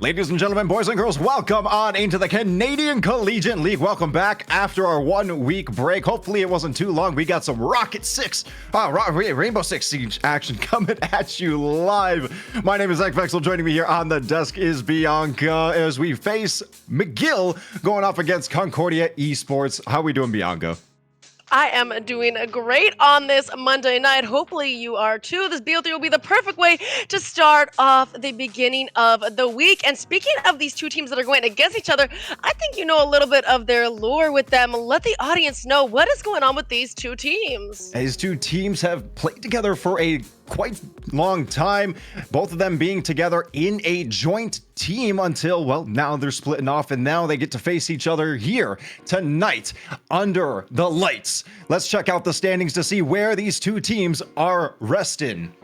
Ladies and gentlemen, boys and girls, welcome on into the Canadian Collegiate League. Welcome back after our 1 week break. Hopefully it wasn't too long. We got some Rainbow Six Siege action coming at you live. My name is Ekvexel. Joining me here on the desk is Bianca as we face McGill going off against Concordia Esports. How are we doing, Bianca? I am doing great on this Monday night. Hopefully you are too. This BO3 will be the perfect way to start off the beginning of the week. And speaking of these two teams that are going against each other, I think you know a little bit of their lore with them. Let the audience know what is going on with these two teams. These two teams have played together for a quite long time, both of them being together in a joint team until, well, now they're splitting off and now they get to face each other here tonight under the lights. Let's check out the standings to see where these two teams are resting.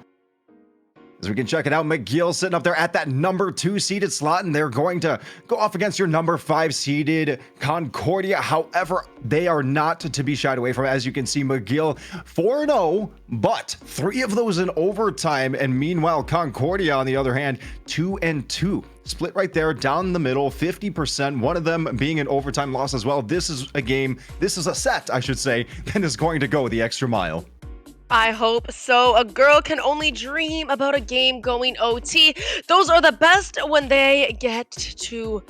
As we can check it out, McGill sitting up there at that number 2 seeded slot, and they're going to go off against your number 5 seeded Concordia. However, they are not to be shied away from. As you can see, McGill 4-0, but 3 of those in overtime. And meanwhile, Concordia, on the other hand, 2-2. Split right there down the middle, 50%, one of them being an overtime loss as well. This is a set, I should say, that is going to go the extra mile. I hope so. A girl can only dream about a game going OT. Those are the best when they get to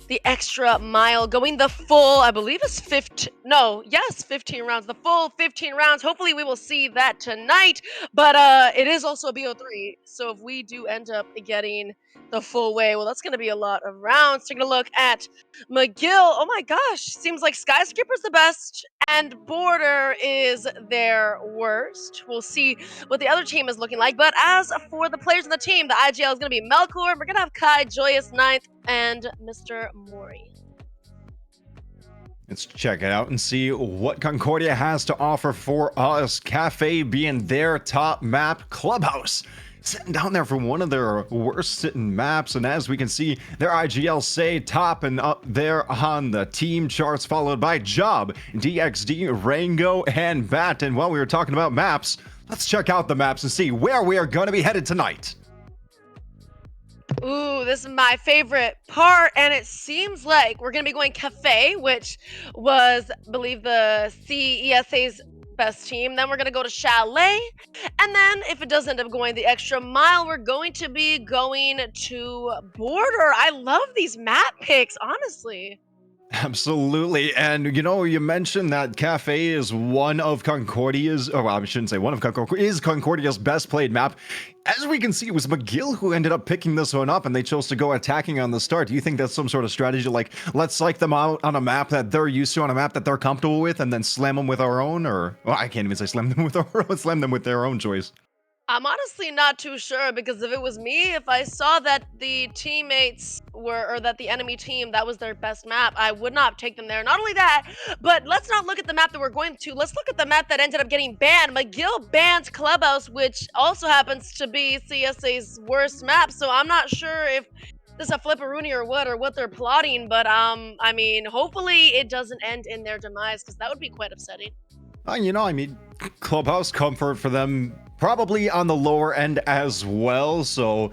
the extra mile, going the full, I believe it's 15 rounds, the full 15 rounds. Hopefully we will see that tonight, but it is also a BO3, so if we do end up getting the full way, well, that's going to be a lot of rounds. Taking a look at McGill, oh my gosh, seems like Skyscraper's the best and Border is their worst. We'll see what the other team is looking like, but as for the players in the team, the IGL is going to be Melkor, we're going to have Kai, Joyous, Ninth, and Mr. Mori. Let's check it out and see what Concordia has to offer for us. Cafe being their top map, Clubhouse sitting down there for one of their worst sitting maps, and as we can see, their IGL say top and up there on the team charts, followed by Job, DXD, Rango, and Bat. And while we were talking about maps, let's check out the maps and see where we are going to be headed tonight. Ooh, this is my favorite part, and it seems like we're going to be going Cafe, which was, I believe, the CESA's best team. Then we're going to go to Chalet, and then if it does end up going the extra mile, we're going to be going to Border. I love these map picks, honestly. Absolutely. And you mentioned that Cafe is one of Concordia's, I shouldn't say one of Concordia's best played map. As we can see, it was McGill who ended up picking this one up, and they chose to go attacking on the start. Do you think that's some sort of strategy, like, let's psych them out on a map that they're used to, on a map that they're comfortable with, and then slam them with our own? Or, well, I can't even say slam them with our own, slam them with their own choice. I'm honestly not too sure, because if it was me, if I saw that the teammates or that the enemy team, that was their best map, I would not take them there. Not only that, but let's not look at the map that we're going to. Let's look at the map that ended up getting banned. McGill banned Clubhouse, which also happens to be CSA's worst map. So I'm not sure if this is a flipperoonie or what they're plotting, but I mean, hopefully it doesn't end in their demise, because that would be quite upsetting. Clubhouse comfort for them probably on the lower end as well, so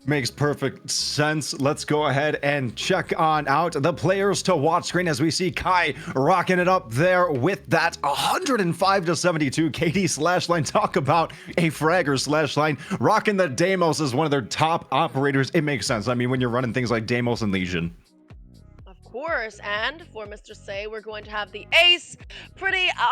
makes perfect sense. Let's go ahead and check on out the players to watch screen as we see Kai rocking it up there with that 105-72 KD/line. Talk about a fragger /line. Rocking the Deimos as one of their top operators. It makes sense. I mean, when you're running things like Deimos and Legion. Course, and for Mr. Say, we're going to have the Ace.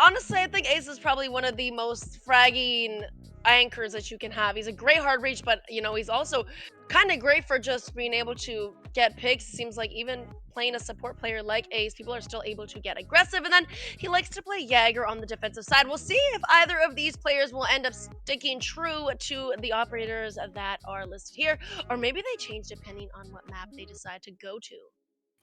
Honestly, I think Ace is probably one of the most fragging anchors that you can have. He's a great hard reach, but he's also kind of great for just being able to get picks. It seems like even playing a support player like Ace, people are still able to get aggressive, and then he likes to play Jäger on the defensive side. We'll see if either of these players will end up sticking true to the operators that are listed here, or maybe they change depending on what map they decide to go to.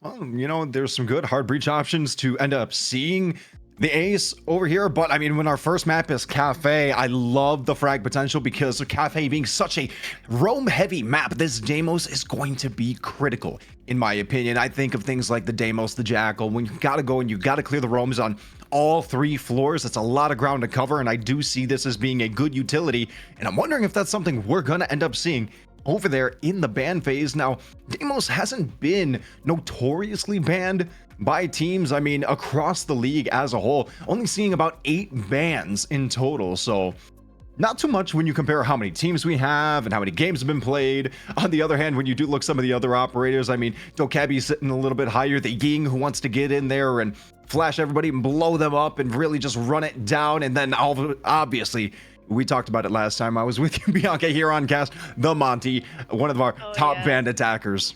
Well, there's some good hard breach options to end up seeing the ace over here. But I mean, when our first map is Cafe, I love the frag potential because of Cafe being such a roam heavy map. This Deimos is going to be critical, in my opinion. I think of things like the Deimos, the Jackal, when you gotta go and you gotta clear the roams on all 3 floors. That's a lot of ground to cover, and I do see this as being a good utility. And I'm wondering if that's something we're gonna end up seeing over there in the ban phase. Now, Deimos hasn't been notoriously banned by teams, I mean, across the league as a whole, only seeing about 8 bans in total. So not too much when you compare how many teams we have and how many games have been played. On the other hand, when you do look some of the other operators, I mean, Dokabi's sitting a little bit higher. The Ying, who wants to get in there and flash everybody and blow them up and really just run it down. And then obviously, we talked about it last time I was with you, Bianca, here on cast, the Monty, one of our top banned attackers.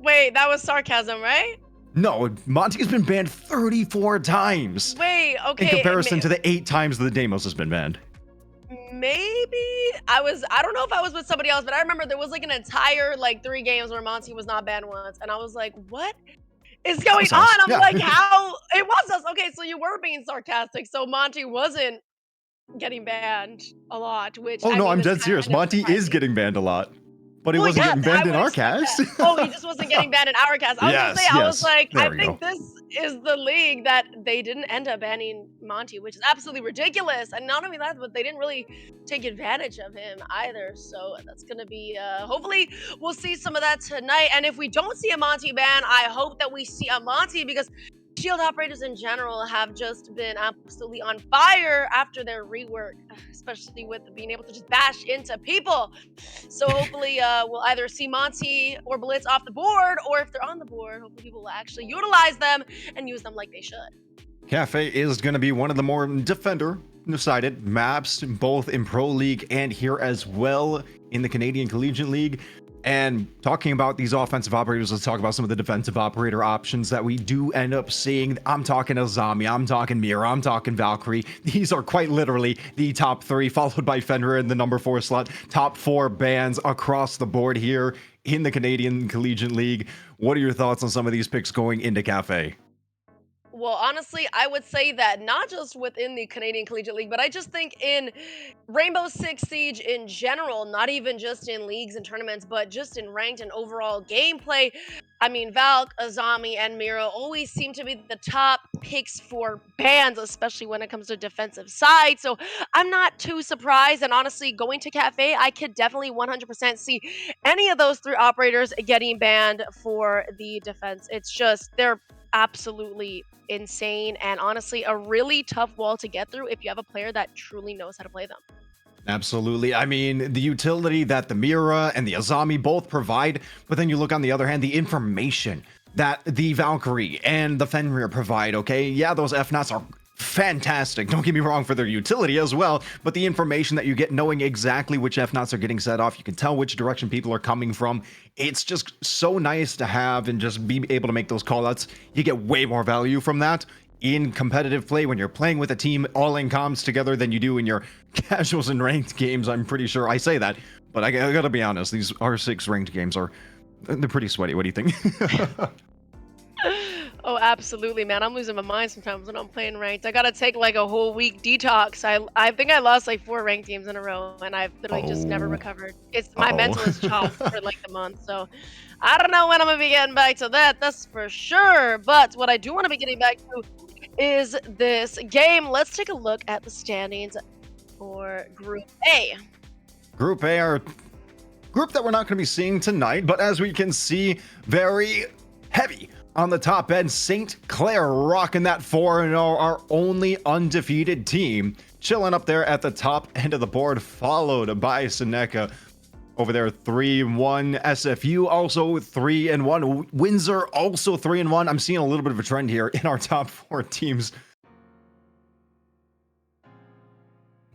Wait, that was sarcasm, right? No, Monty's been banned 34 times. Wait, okay. In comparison to the 8 times the Deimos has been banned. Maybe I don't know if I was with somebody else, but I remember there was like an entire 3 games where Monty was not banned once, and I was like, what is going on? I'm like, how? It was us. Okay, so you were being sarcastic. So Monty wasn't getting banned a lot, which oh no, I'm dead serious. Monty is getting banned a lot. But he wasn't getting banned in our cast. Oh, he just wasn't getting banned in our cast. I was gonna say, I was like, I think this is the league that they didn't end up banning Monty, which is absolutely ridiculous. And not only that, but they didn't really take advantage of him either. So that's gonna be, hopefully we'll see some of that tonight. And if we don't see a Monty ban, I hope that we see a Monty, because Shield operators in general have just been absolutely on fire after their rework, especially with being able to just bash into people. So hopefully we'll either see Monty or Blitz off the board, or if they're on the board, hopefully people will actually utilize them and use them like they should. Cafe is going to be one of the more defender-sided maps, both in Pro League and here as well in the Canadian Collegiate League. And talking about these offensive operators, let's talk about some of the defensive operator options that we do end up seeing. I'm talking Azami, I'm talking Mira, I'm talking Valkyrie. These are quite literally the top 3, followed by Fenrir in the number 4 slot. Top 4 bans across the board here in the Canadian Collegiate League. What are your thoughts on some of these picks going into Cafe? Well, honestly, I would say that not just within the Canadian Collegiate League, but I just think in Rainbow Six Siege in general, not even just in leagues and tournaments, but just in ranked and overall gameplay. I mean, Valk, Azami, and Mira always seem to be the top picks for bans, especially when it comes to defensive side. So I'm not too surprised. And honestly, going to Cafe, I could definitely 100% see any of those 3 operators getting banned for the defense. It's just, they're absolutely insane, and honestly a really tough wall to get through if you have a player that truly knows how to play them. Absolutely. I mean, the utility that the Mira and the Azami both provide, but then you look on the other hand, the information that the Valkyrie and the Fenrir provide, okay? Yeah, those FNOTs are fantastic, don't get me wrong, for their utility as well, but the information that you get knowing exactly which FNOTs are getting set off, you can tell which direction people are coming from. It's just so nice to have and just be able to make those callouts. You get way more value from that in competitive play when you're playing with a team all in comms together than you do in your casuals and ranked games. I'm pretty sure I say that, but I gotta be honest, these R6 ranked games they're pretty sweaty. What do you think? Oh, absolutely, man. I'm losing my mind sometimes when I'm playing ranked. I gotta take like a whole week detox. I think I lost like 4 ranked games in a row, and I've literally just never recovered. It's my mental is chopped for like the month, so I don't know when I'm gonna be getting back to that. That's for sure. But what I do want to be getting back to is this game. Let's take a look at the standings for Group A. Group A, our group that we're not going to be seeing tonight, but as we can see, very heavy on the top end. St. Clair rocking that 4-0, our only undefeated team, chilling up there at the top end of the board, followed by Seneca over there 3-1. SFU also 3-1. Windsor also 3-1. I'm seeing a little bit of a trend here in our top 4 teams.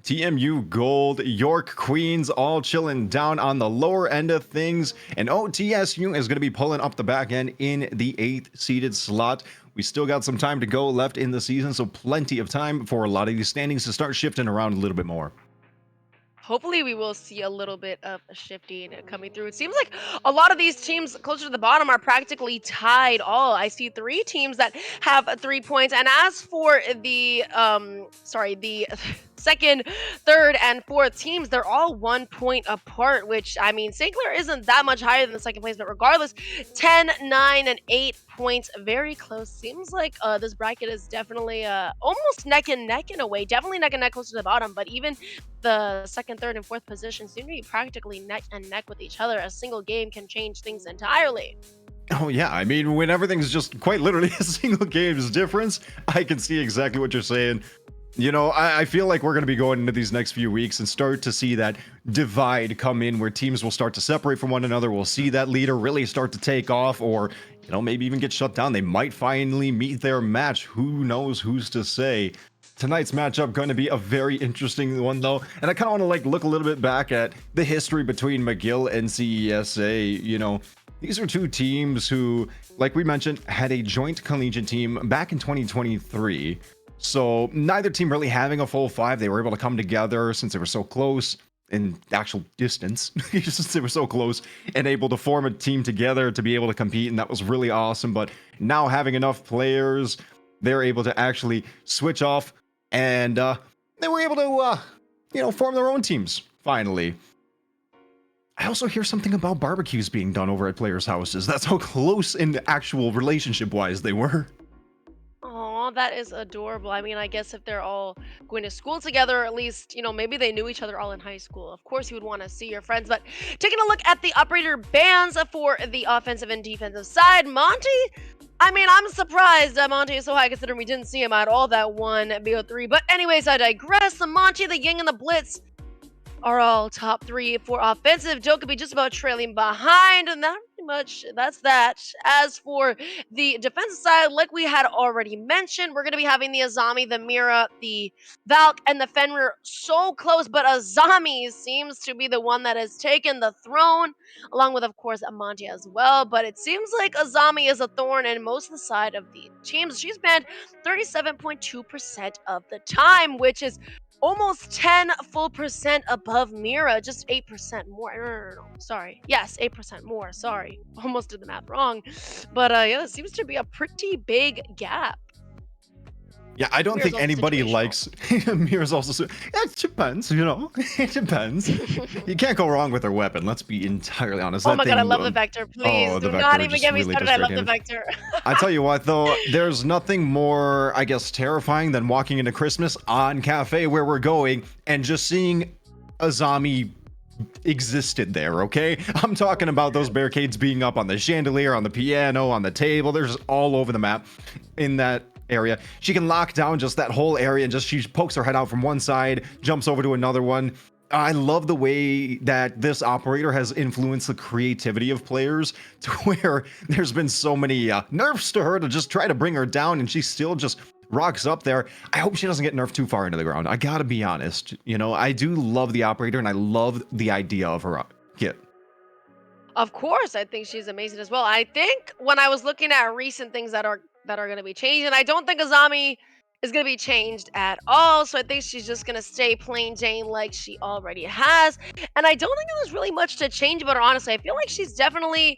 TMU Gold, York Queens, all chilling down on the lower end of things. And OTSU is going to be pulling up the back end in the 8th seeded slot. We still got some time to go left in the season, so plenty of time for a lot of these standings to start shifting around a little bit more. hopefully we will see a little bit of a shifting coming through. It seems like a lot of these teams closer to the bottom are practically tied all. I see three teams that have 3 points. And as for the the second, third, and fourth teams, they're all 1 point apart, which I mean St. Clair isn't that much higher than the second place, but regardless, 10, 9, and 8 points, very close. Seems like this bracket is definitely almost neck and neck in a way. Definitely neck and neck close to the bottom, but even the second, third, and fourth position seem to be practically neck and neck with each other. A single game can change things entirely. Oh yeah, I mean, when everything's just quite literally a single game's difference, I can see exactly what you're saying. You know, I feel like we're going to be going into these next few weeks and start to see that divide come in where teams will start to separate from one another. We'll see that leader really start to take off, or, you know, maybe even get shut down. They might finally meet their match. Who knows? Who's to say? Tonight's matchup going to be a very interesting one, though. And I kind of want to like look a little bit back at the history between McGill and CESA. You know, these are two teams who, like we mentioned, had a joint collegiate team back in 2023. So neither team really having a full five. They were able to come together since they were so close in actual distance, since they were so close, and able to form a team together to be able to compete. And that was really awesome. But now having enough players, they're able to actually switch off, and they were able to, you know, form their own teams finally. I also hear something about barbecues being done over at players' houses. That's how close in actual relationship-wise they were. Oh, that is adorable. I mean, I guess if they're all going to school together, at least, you know, maybe they knew each other all in high school. Of course, you would want to see your friends. But taking a look at the operator bands for the offensive and defensive side, Monty, I mean, I'm surprised Monty is so high considering we didn't see him at all that one BO3. But anyways, I digress. The Monty, the Ying, and the Blitz are all top three for offensive. Joe could be just about trailing behind, and that pretty much that's that. As for the defensive side, like we had already mentioned, we're going to be having the Azami, the Mira, the Valk, and the Fenrir so close, but Azami seems to be the one that has taken the throne, along with, of course, Amanti as well. But it seems like Azami is a thorn in most of the side of the teams. She's banned 37.2% of the time, which is almost 10 full percent above Mira, just 8% more. No. Sorry. Yes, 8% more. Sorry. Almost did the math wrong. But yeah, it seems to be a pretty big gap. Yeah, I don't Mira's think also anybody situational. likes Mira's also it depends, you know. It depends. You can't go wrong with her weapon, let's be entirely honest. Oh That my god, I thing love the Vector. Please the do not Vector even just get me really started. does I great love the damage. Vector. I tell you what though, there's nothing more, I guess, terrifying than walking into Christmas on Cafe where we're going and just seeing Azami existed there, okay? I'm talking about those barricades being up on the chandelier, on the piano, on the table. There's all over the map in that area. She can lock down just that whole area and just she pokes her head out from one side, jumps over to another one. I love the way that this operator has influenced the creativity of players to where there's been so many nerfs to her to just try to bring her down, and she still just rocks up there. I hope she doesn't get nerfed too far into the ground. I gotta be honest. You know, I do love the operator and I love the idea of her kit. Of course, I think she's amazing as well. I think when I was looking at recent things that are going to be changed, and I don't think Azami is going to be changed at all. So I think she's just going to stay plain Jane like she already has. And I don't think there's really much to change about her. Honestly, I feel like she's definitely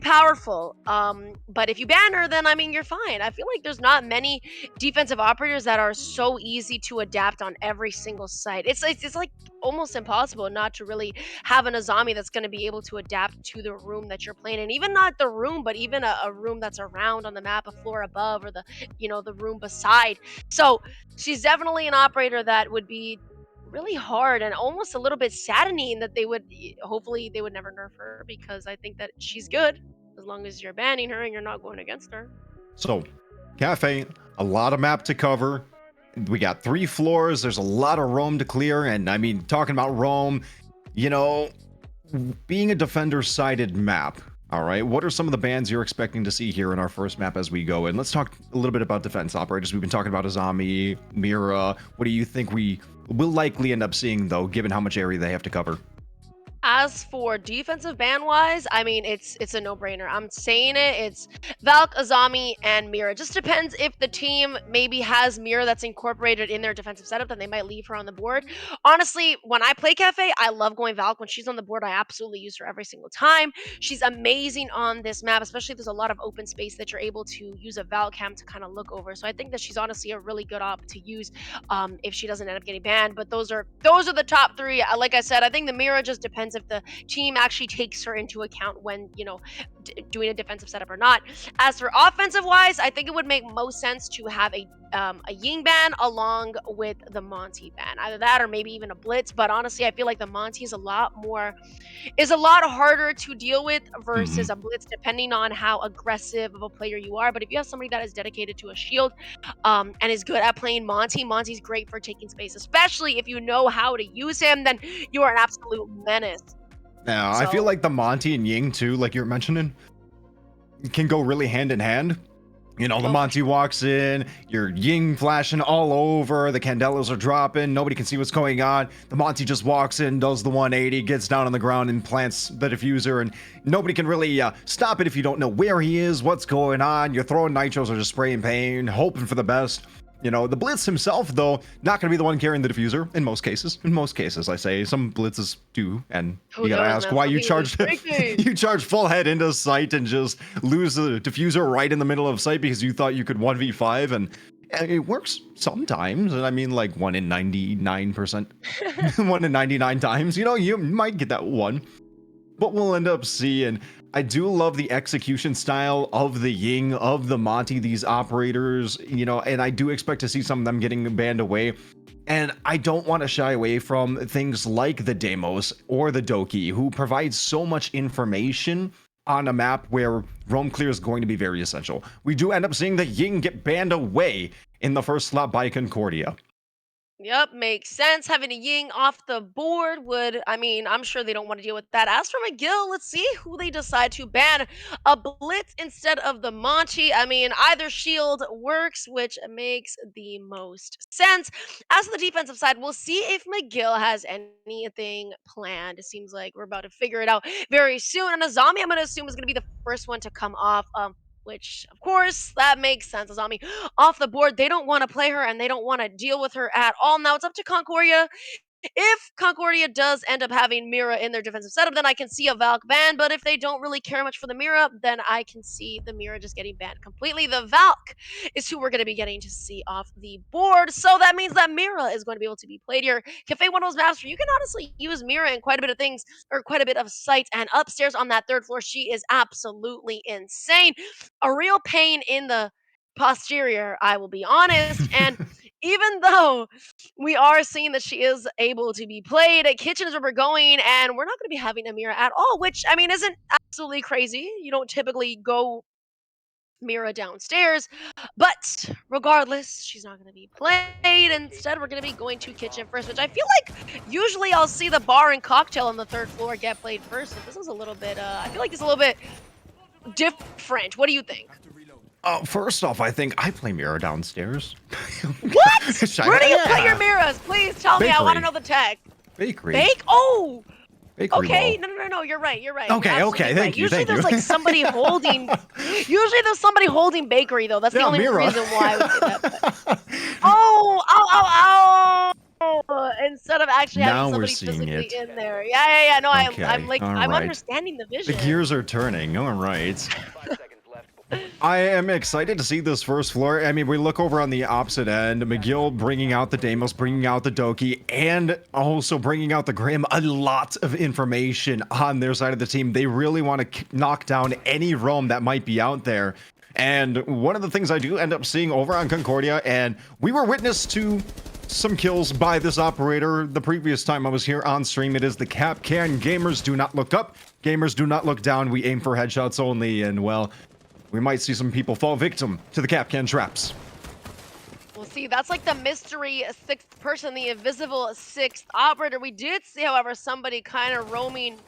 powerful. But if you ban her, then I mean you're fine. I feel like there's not many defensive operators that are so easy to adapt on every single site. It's like almost impossible not to really have an Azami that's going to be able to adapt to the room that you're playing, and even not the room, but even a room that's around on the map, a floor above, or the room beside. So she's definitely an operator that would be really hard and almost a little bit saddening that hopefully they would never nerf her, because I think that she's good as long as you're banning her and you're not going against her. So, Cafe, a lot of map to cover. We got 3 floors. There's a lot of roam to clear. And I mean, talking about roam, you know, being a defender-sided map, all right, what are some of the bans you're expecting to see here in our first map as we go? And let's talk a little bit about defense operators. We've been talking about Azami, Mira. What do you think we will likely end up seeing, though, given how much area they have to cover? As for defensive ban wise, I mean it's a no-brainer. I'm saying it. It's Valk, Azami, and Mira. Just depends if the team maybe has Mira that's incorporated in their defensive setup, then they might leave her on the board. Honestly, when I play Cafe, I love going Valk. When she's on the board, I absolutely use her every single time. She's amazing on this map, especially if there's a lot of open space that you're able to use a Valk cam to kind of look over. So I think that she's honestly a really good op to use if she doesn't end up getting banned. But those are the top three. Like I said, I think the Mira just depends if the team actually takes her into account when doing a defensive setup or not. As for offensive wise, I think it would make most sense to have a Ying ban along with the Monty ban, either that or maybe even a Blitz. But honestly, I feel like the Monty is a lot harder to deal with versus a Blitz, depending on how aggressive of a player you are. But if you have somebody that is dedicated to a shield and is good at playing Monty's great for taking space, especially if you know how to use him. Then you are an absolute menace. Now, I feel like the Monty and Ying too, like you're mentioning, can go really hand in hand. You know, the Monty walks in, your Ying flashing all over, the Candelas are dropping, nobody can see what's going on. The Monty just walks in, does the 180, gets down on the ground and plants the diffuser, and nobody can really stop it if you don't know where he is, what's going on. You're throwing nitros or just spraying pain, hoping for the best. You know, the Blitz himself, though, not going to be the one carrying the diffuser in most cases. In most cases, I say. Some Blitzes do, and you gotta ask why you charge you charge full head into sight and just lose the diffuser right in the middle of sight because you thought you could 1v5, and it works sometimes. And I mean, like 1 in 99%, 1 in 99 times. You know, you might get that one. But we'll end up seeing. I do love the execution style of the Ying, of the Monty, these operators, you know, and I do expect to see some of them getting banned away. And I don't want to shy away from things like the Deimos or the Doki, who provide so much information on a map where roam clear is going to be very essential. We do end up seeing the Ying get banned away in the first slot by Concordia. Yep, makes sense. Having a Ying off the board I'm sure they don't want to deal with that. As for McGill, let's see who they decide to ban. A Blitz instead of the Monty. I mean, either shield works, which makes the most sense. As for the defensive side, we'll see if McGill has anything planned. It seems like we're about to figure it out very soon. And a zombie, I'm going to assume, is going to be the first one to come off. Which, of course, that makes sense. A zombie off the board. They don't want to play her and they don't want to deal with her at all. Now it's up to Concordia. If Concordia does end up having Mira in their defensive setup, then I can see a Valk ban. But if they don't really care much for the Mira, then I can see the Mira just getting banned completely. The Valk is who we're going to be getting to see off the board. So that means that Mira is going to be able to be played here. Cafe, one of those maps where you can honestly use Mira in quite a bit of things, or quite a bit of sites. And upstairs on that third floor, she is absolutely insane. A real pain in the posterior, I will be honest. And even though we are seeing that she is able to be played, kitchen is where we're going, and we're not going to be having Amira at all, which, I mean, isn't absolutely crazy. You don't typically go Mira downstairs, but regardless, she's not going to be played. Instead, we're going to be going to kitchen first, which I feel like usually I'll see the bar and cocktail on the third floor get played first. So this is a little bit, I feel like it's a little bit different. What do you think? First off, I think I play Mira downstairs. What? Where do you play your Miras? Please tell me. I want to know the tech. Bakery. Oh! Bakery Okay, ball. no, you're right. Okay, thank you. Usually there's like somebody holding. Usually there's somebody holding bakery though. That's the only Mira. reason why I would say that. But... Oh! Instead of actually Now having we're somebody seeing physically it. in there. Yeah. No, Okay, I'm like, all I'm right. understanding the vision. The gears are turning. All right. I am excited to see this first floor. I mean, we look over on the opposite end. McGill bringing out the Deimos, bringing out the Doki, and also bringing out the Grim. A lot of information on their side of the team. They really want to knock down any roam that might be out there. And one of the things I do end up seeing over on Concordia, and we were witness to some kills by this operator the previous time I was here on stream. It is the cap can. Gamers do not look up. Gamers do not look down. We aim for headshots only. And well, we might see some people fall victim to the cap can traps. Well, see, that's like the mystery sixth person, the invisible sixth operator. We did see, however, somebody kind of roaming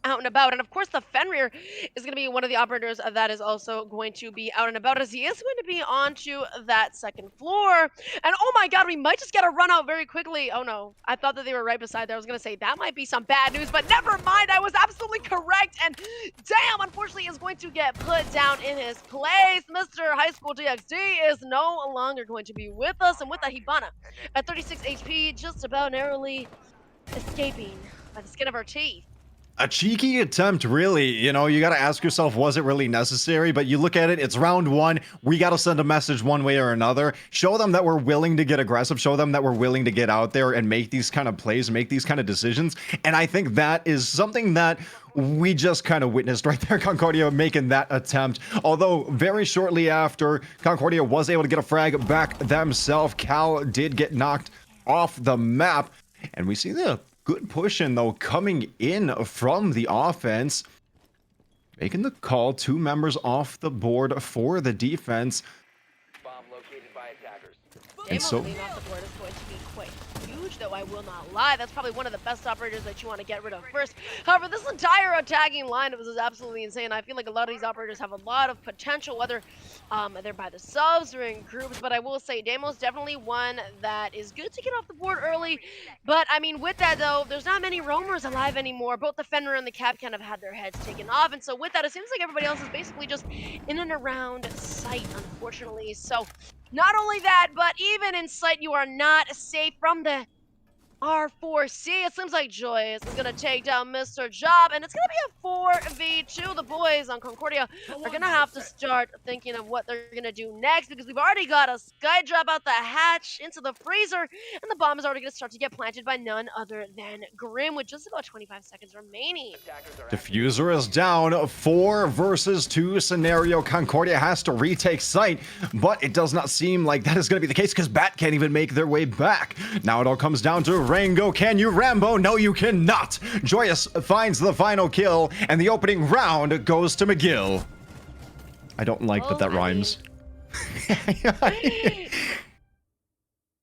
out and about. And of course, the Fenrir is going to be one of the operators that is also going to be out and about, as he is going to be onto that second floor. And oh my god, we might just get a run out very quickly. Oh no, I thought that they were right beside there. I was going to say that might be some bad news, but never mind. I was absolutely correct. And damn, unfortunately, is going to get put down in his place. Mr. High School DXD is no longer going to be with us. And with that, Hibana at 36 HP, just about narrowly escaping by the skin of our teeth. A cheeky attempt, really. You know, you got to ask yourself, was it really necessary? But you look at it, it's round one. We got to send a message one way or another. Show them that we're willing to get aggressive. Show them that we're willing to get out there and make these kind of plays, make these kind of decisions. And I think that is something that we just kind of witnessed right there, Concordia making that attempt. Although very shortly after, Concordia was able to get a frag back themselves. Cal did get knocked off the map. And we see the good pushing, though, coming in from the offense. Making the call. 2 members off the board for the defense. Bomb located by attackers. And so Being off the board is going to be quite huge, though, I will not lie. That's probably one of the best operators that you want to get rid of first. However, this entire attacking line is absolutely insane. I feel like a lot of these operators have a lot of potential, whether they're by themselves or in groups. But I will say, Damo's definitely one that is good to get off the board early. But, I mean, with that, though, there's not many roamers alive anymore. Both the Fenrir and the Cap kind of had their heads taken off. And so with that, it seems like everybody else is basically just in and around sight, unfortunately. So not only that, but even in sight, you are not safe from the R4C. It seems like Joyous is going to take down Mr. Job, and it's going to be a 4v2. The boys on Concordia are going to have to start thinking of what they're going to do next, because we've already got a sky drop out the hatch into the freezer, and the bomb is already going to start to get planted by none other than Grim, with just about 25 seconds remaining. Diffuser is down. 4 versus 2 scenario. Concordia has to retake site, but it does not seem like that is going to be the case, because Bat can't even make their way back. Now it all comes down to Rango. Can you Rambo? No, you cannot. Joyous finds the final kill, and the opening round goes to McGill. I don't like that that rhymes.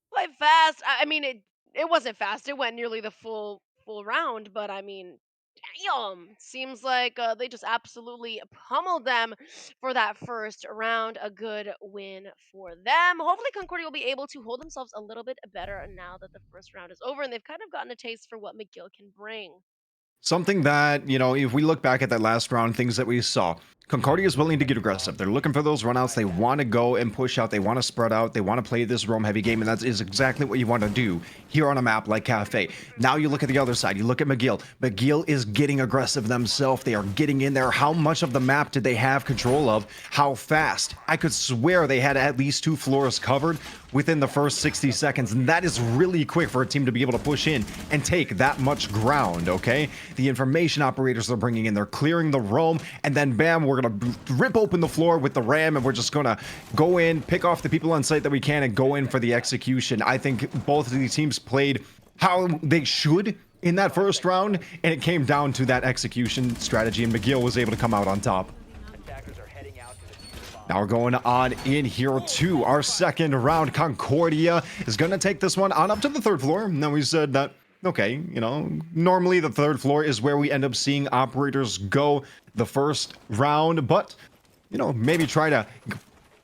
Quite fast. I mean, it wasn't fast. It went nearly the full round, but I mean, damn, seems like they just absolutely pummeled them for that first round. A good win for them. Hopefully, Concordia will be able to hold themselves a little bit better now that the first round is over, and they've kind of gotten a taste for what McGill can bring. Something that, you know, if we look back at that last round, things that we saw, Concordia is willing to get aggressive. They're looking for those runouts. They want to go and push out. They want to spread out. They want to play this roam heavy game, and that is exactly what you want to do here on a map like Cafe. Now you look at the other side. You look at McGill. McGill is getting aggressive themselves. They are getting in there. How much of the map did they have control of? How fast? I could swear they had at least 2 floors covered within the first 60 seconds, and that is really quick for a team to be able to push in and take that much ground, okay? The information operators they're bringing in, they're clearing the roam, and then bam, we're gonna rip open the floor with the ram, and we're just gonna go in, pick off the people on site that we can, and go in for the execution. I think both of these teams played how they should in that first round, and it came down to that execution strategy, and McGill was able to come out on top. Now we're going on in here to our second round. Concordia is going to take this one on up to the 3rd floor. Now we said that, okay, you know, normally the 3rd floor is where we end up seeing operators go the first round, but, you know, maybe try to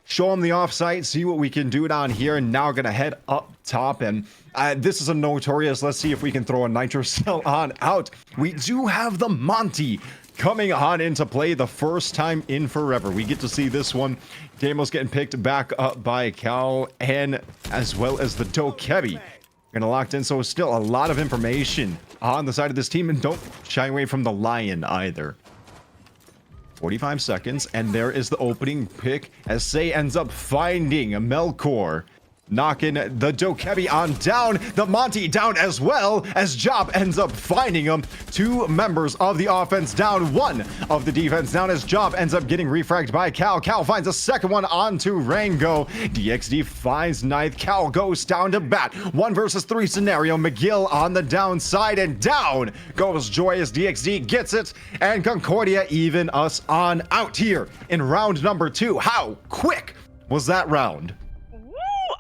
show them the offsite, see what we can do down here. And now we're going to head up top, and this is a notorious. Let's see if we can throw a nitro cell on out. We do have the Monty coming on into play the first time in forever. We get to see this one. Damos getting picked back up by Cal, and as well as the Dokebi. Gonna locked in, so still a lot of information on the side of this team, and don't shy away from the Lion either. 45 seconds, and there is the opening pick as Say ends up finding Melkor. Knocking the Dokebi on down, the Monty down as well, as Job ends up finding him. 2 members of the offense down, 1 of the defense down, as Job ends up getting refragged by Cal. Cal finds a second one onto Rango. DXD finds 9th. Cal goes down to Bat. 1 versus 3 scenario. McGill on the downside, and down goes Joyous. DXD gets it, and Concordia even us on out here in round number 2. How quick was that round?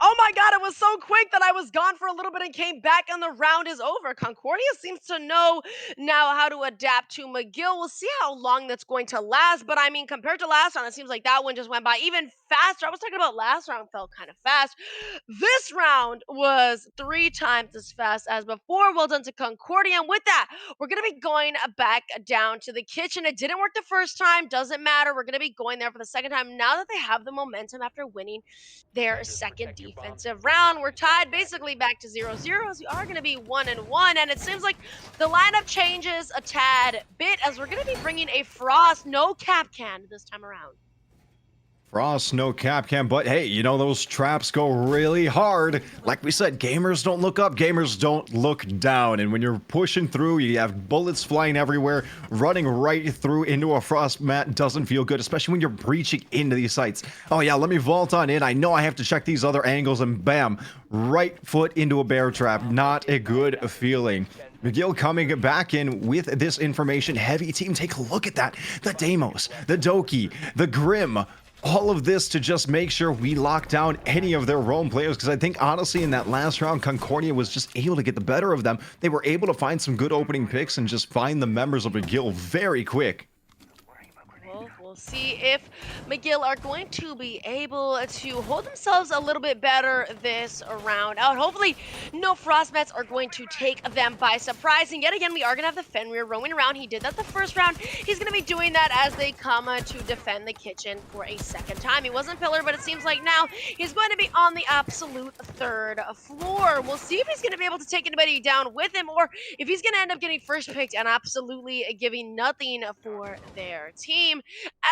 Oh my god, it was so quick that I was gone for a little bit and came back and the round is over. Concordia seems to know now how to adapt to McGill. We'll see how long that's going to last, but I mean, compared to last round, it seems like that one just went by even faster. I was talking about last round felt kind of fast. This round was 3 times as fast as before. Well done to Concordia. And with that, we're going to be going back down to the kitchen. It didn't work the first time. Doesn't matter. We're going to be going there for the second time now that they have the momentum after winning their second defensive round. We're tied basically back to 0-0 as we are going to be 1-1. And it seems like the lineup changes a tad bit as we're going to be bringing a Frost no cap can this time around. Frost, no cap cam, but hey, you know, those traps go really hard. Like we said, gamers don't look up, gamers don't look down. And when you're pushing through, you have bullets flying everywhere, running right through into a frost mat doesn't feel good, especially when you're breaching into these sites. Oh yeah, let me vault on in. I know I have to check these other angles and bam, right foot into a bear trap. Not a good feeling. McGill coming back in with this information. Heavy team, take a look at that. The Deimos, the Doki, the Grim. All of this to just make sure we lock down any of their roam players, because I think honestly in that last round Concordia was just able to get the better of them. They were able to find some good opening picks and just find the members of McGill very quick. We'll see if McGill are going to be able to hold themselves a little bit better this round out. Hopefully, no Frostmats are going to take them by surprise. And yet again, we are going to have the Fenrir roaming around. He did that the first round. He's going to be doing that as they come to defend the kitchen for a second time. He wasn't pillar, but it seems like now he's going to be on the absolute third floor. We'll see if he's going to be able to take anybody down with him or if he's going to end up getting first picked and absolutely giving nothing for their team.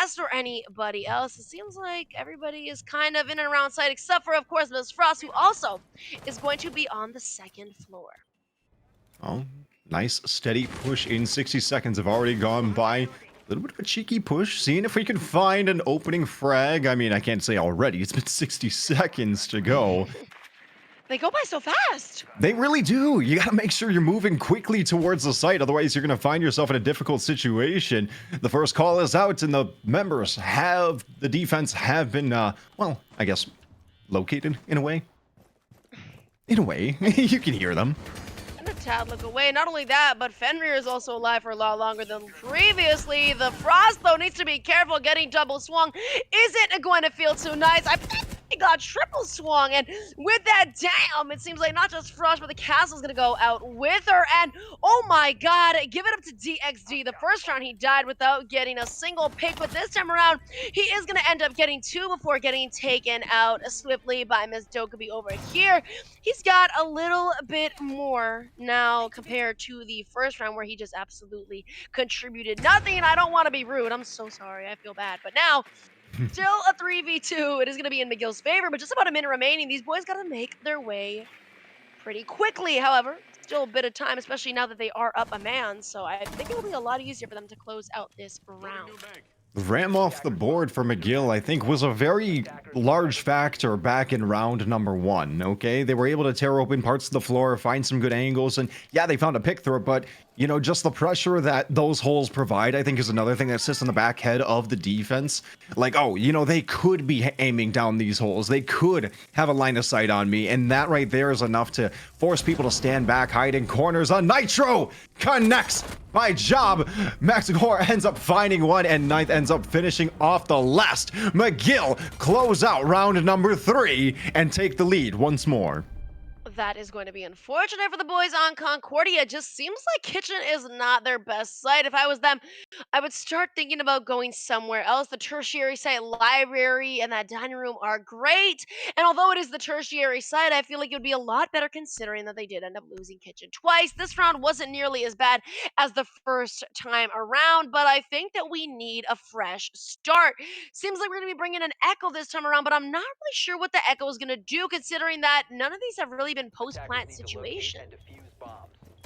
As for anybody else, it seems like everybody is kind of in and around sight, except for, of course, Ms. Frost, who also is going to be on the second floor. Oh, nice steady push in 60 seconds have already gone by. A little bit of a cheeky push, seeing if we can find an opening frag. I mean, I can't say already. It's been 60 seconds to go. They go by so fast. They really do. You got to make sure you're moving quickly towards the site. Otherwise, you're going to find yourself in a difficult situation. The first call is out, and the members have, the defense have been, well, I guess, located in a way. In a way. You can hear them. And a tad look away. Not only that, but Fenrir is also alive for a lot longer than previously. The Frost, though, needs to be careful getting double swung. Isn't going to feel too nice. He got triple swung, and with that, damn, it seems like not just Frost, but the castle's gonna go out with her, and oh my god, give it up to DXD. The first round he died without getting a single pick, but this time around, he is gonna end up getting 2 before getting taken out swiftly by Ms. Dokubi over here. He's got a little bit more now compared to the first round where he just absolutely contributed nothing. I don't want to be rude, I'm so sorry, I feel bad, but now, still a 3v2. It is going to be in McGill's favor, but just about a minute remaining. These boys got to make their way pretty quickly. However, still a bit of time, especially now that they are up a man. So I think it will be a lot easier for them to close out this round. Ram off the board for McGill, I think, was a very large factor back in round number 1, okay? They were able to tear open parts of the floor, find some good angles, and yeah, they found a pick through it, but, you know, just the pressure that those holes provide, I think, is another thing that sits in the back head of the defense. Like, oh, you know, they could be aiming down these holes. They could have a line of sight on me, and that right there is enough to force people to stand back, hide in corners. A Nitro connects my job. McGill ends up finding one, and Ninth ends up finishing off the last. McGill close out round number 3 and take the lead once more. That is going to be unfortunate for the boys on Concordia. Just seems like kitchen is not their best site. If I was them, I would start thinking about going somewhere else. The tertiary site, library, and that dining room are great. And although it is the tertiary site, I feel like it would be a lot better considering that they did end up losing kitchen twice. This round wasn't nearly as bad as the first time around, but I think that we need a fresh start. Seems like we're going to be bringing an Echo this time around, but I'm not really sure what the Echo is going to do considering that none of these have really been post-plant situation.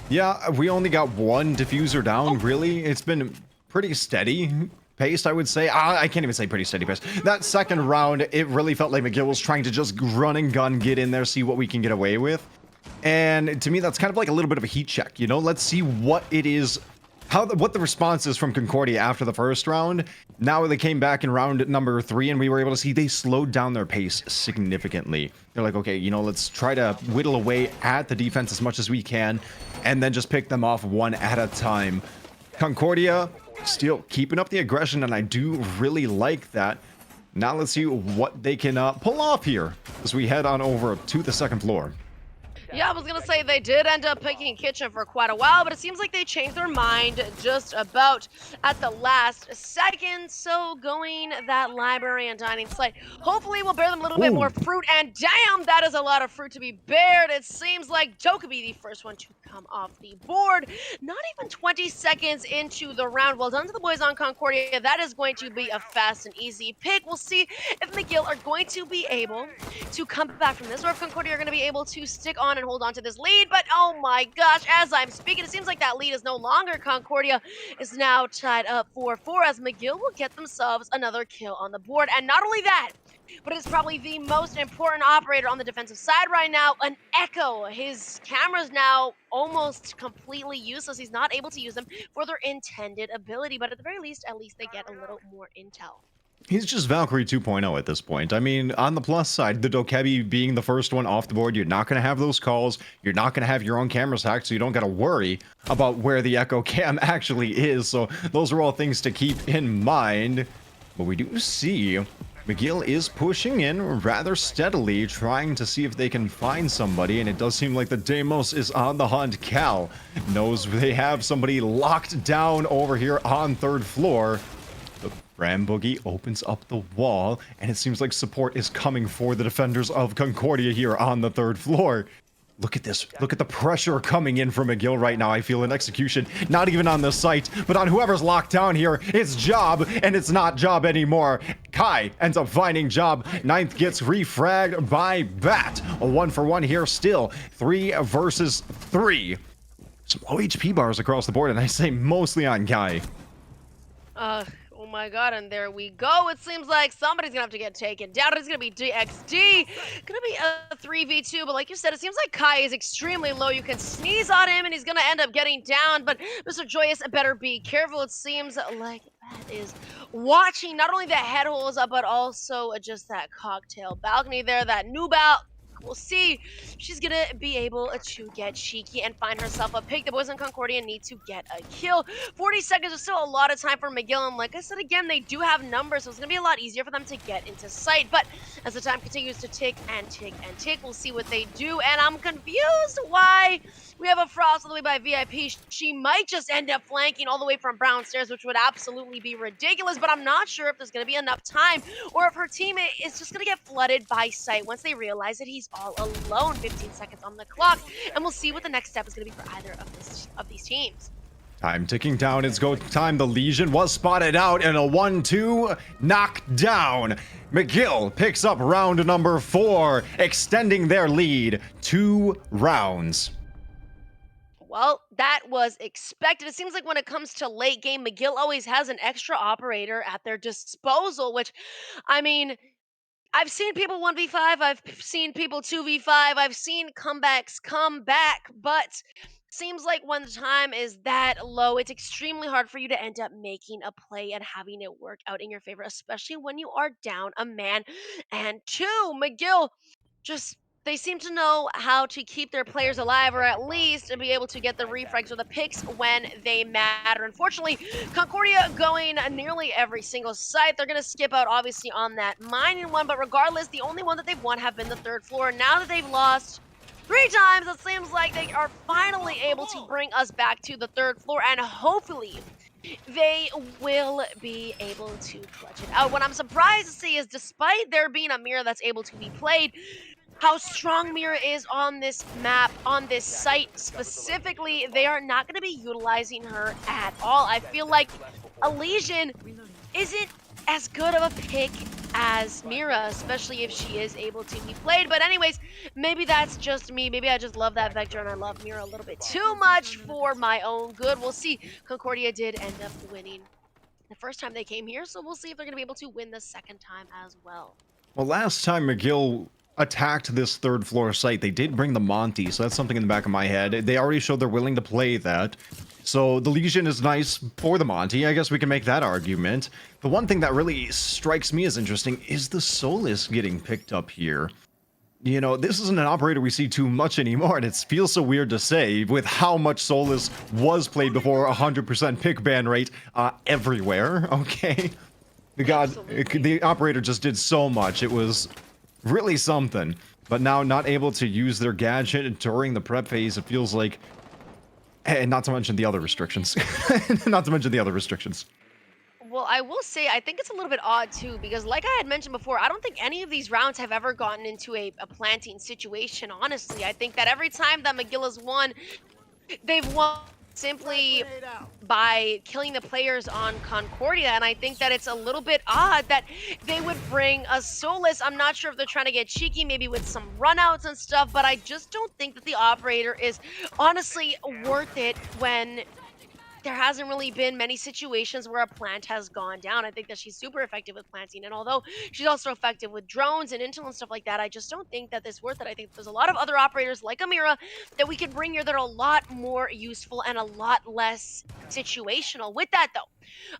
Yeah, we only got one diffuser down, really. It's been pretty steady paced, I would say. I can't even say pretty steady pace. That second round, it really felt like McGill was trying to just run and gun, get in there, see what we can get away with. And to me, that's kind of like a little bit of a heat check, you know? Let's see what it is what the response is from Concordia after the first round. Now they came back in round number 3, and we were able to see they slowed down their pace significantly. They're like, okay, you know, let's try to whittle away at the defense as much as we can, and then just pick them off one at a time. Concordia still keeping up the aggression, and I do really like that. Now let's see what they can pull off here as we head on over to the second floor. Yeah, I was gonna say they did end up picking Kitchen for quite a while, but it seems like they changed their mind just about at the last second. So going that library and dining site hopefully will bear them a little bit more fruit. And damn, that is a lot of fruit to be bared. It seems like Joe could be the first one to come off the board. Not even 20 seconds into the round. Well done to the boys on Concordia. That is going to be a fast and easy pick. We'll see if McGill are going to be able to come back from this, or if Concordia are going to be able to stick on and hold on to this lead. But oh my gosh, as I'm speaking, it seems like that lead is no longer. Concordia is now tied up 4-4 as McGill will get themselves another kill on the board. And not only that, but it's probably the most important operator on the defensive side right now, an Echo. His camera's now almost completely useless. He's not able to use them for their intended ability, but at the very least, they get a little more intel. He's just Valkyrie 2.0 at this point. I mean, on the plus side, the Dokebi being the first one off the board, you're not going to have those calls. You're not going to have your own cameras hacked, so you don't got to worry about where the Echo Cam actually is. So those are all things to keep in mind. But we do see McGill is pushing in rather steadily, trying to see if they can find somebody, and it does seem like the Deimos is on the hunt. Cal knows they have somebody locked down over here on third floor. The Ram Boogie opens up the wall, and it seems like support is coming for the defenders of Concordia here on the third floor. Look at this. Look at the pressure coming in from McGill right now. I feel an execution, not even on the site, but on whoever's locked down here. It's Job, and it's not Job anymore. Kai ends up finding Job. Ninth gets refragged by Bat. A 1-for-1 here still. 3 versus 3. Some low HP bars across the board, and I say mostly on Kai. Oh my god, and there we go. It seems like somebody's gonna have to get taken down. It's gonna be DXD. Gonna be a 3v2, but like you said, it seems like Kai is extremely low. You can sneeze on him and he's gonna end up getting down, but Mr. Joyous better be careful. It seems like that is watching not only the head holes up, but also just that cocktail balcony there, that noob out. We'll see. She's gonna be able to get cheeky and find herself a pick. The boys in Concordia need to get a kill. 40 seconds is still a lot of time for McGill, and like I said again, they do have numbers, so it's gonna be a lot easier for them to get into sight. But as the time continues to tick and tick and tick, we'll see what they do. And I'm confused why we have a Frost all the way by VIP. She might just end up flanking all the way from Brown Stairs, which would absolutely be ridiculous, but I'm not sure if there's gonna be enough time or if her teammate is just gonna get flooded by sight once they realize that he's all alone. 15 seconds on the clock, and we'll see what the next step is going to be for either of these teams. Time ticking down. It's go time. The Legion was spotted out in a 1-2 knockdown. McGill picks up round number 4, extending their lead 2 rounds. Well, that was expected. It seems like when it comes to late game, McGill always has an extra operator at their disposal, which, I mean, I've seen people 1v5, I've seen people 2v5, I've seen comebacks come back, but seems like when the time is that low, it's extremely hard for you to end up making a play and having it work out in your favor, especially when you are down a man and 2. McGill just, they seem to know how to keep their players alive, or at least be able to get the refrags or the picks when they matter. Unfortunately, Concordia going nearly every single site. They're going to skip out, obviously, on that mining one, but regardless, the only one that they've won have been the third floor. Now that they've lost 3 times, it seems like they are finally able to bring us back to the third floor, and hopefully they will be able to clutch it out. What I'm surprised to see is, despite there being a mirror that's able to be played, how strong Mira is on this map, on this site specifically, they are not going to be utilizing her at all. I feel like Elysian isn't as good of a pick as Mira, especially if she is able to be played. But anyways, maybe that's just me. Maybe I just love that Vector and I love Mira a little bit too much for my own good. We'll see. Concordia did end up winning the first time they came here, so we'll see if they're going to be able to win the second time as well. Well, last time McGill attacked this third floor site. They did bring the Monty, so that's something in the back of my head. They already showed they're willing to play that. So the Legion is nice for the Monty. I guess we can make that argument. The one thing that really strikes me as interesting is the Solus getting picked up here. You know, this isn't an operator we see too much anymore, and it feels so weird to say with how much Solus was played before. 100% pick ban rate everywhere, okay? The operator just did so much. It was really something. But now not able to use their gadget during the prep phase, it feels like... And not to mention the other restrictions. Not to mention the other restrictions. Well, I will say, I think it's a little bit odd too, because like I had mentioned before, I don't think any of these rounds have ever gotten into a planting situation, honestly. I think that every time that McGill has won, they've won simply by killing the players on Concordia, and I think that it's a little bit odd that they would bring a Solus. I'm not sure if they're trying to get cheeky, maybe with some runouts and stuff, but I just don't think that the operator is honestly worth it when there hasn't really been many situations where a plant has gone down. I think that she's super effective with planting, and although she's also effective with drones and intel and stuff like that, I just don't think that it's worth it. I think there's a lot of other operators like Amira that we could bring here that are a lot more useful and a lot less situational. With that, though,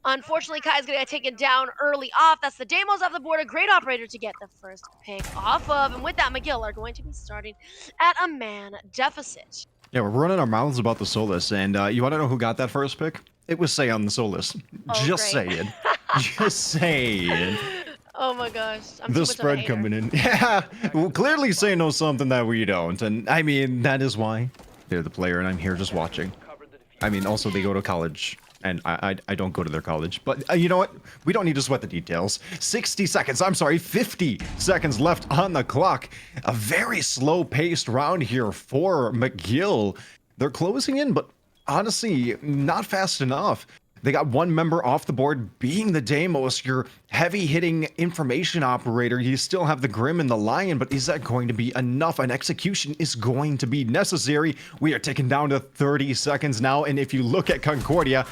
unfortunately, Kai's gonna get taken down early off. That's the Deimos off the board, a great operator to get the first pick off of, and with that, McGill are going to be starting at a man deficit. Yeah, we're running our mouths about the Solus, and you want to know who got that first pick? It was Say on the Solus. Oh, Just great. saying. Just saying. Oh my gosh. I'm The too much of a spread hater. coming in. Yeah, well, clearly Say knows something that we don't, and I mean, that is why they're the player, and I'm here just watching. I mean, also they go to college, and I don't go to their college. But you know what? We don't need to sweat the details. 60 seconds, I'm sorry, 50 seconds left on the clock. A very slow-paced round here for McGill. They're closing in, but honestly, not fast enough. They got one member off the board, being the Deimos, your heavy-hitting information operator. You still have the Grim and the Lion, but is that going to be enough? An execution is going to be necessary. We are ticking down to 30 seconds now, and if you look at Concordia,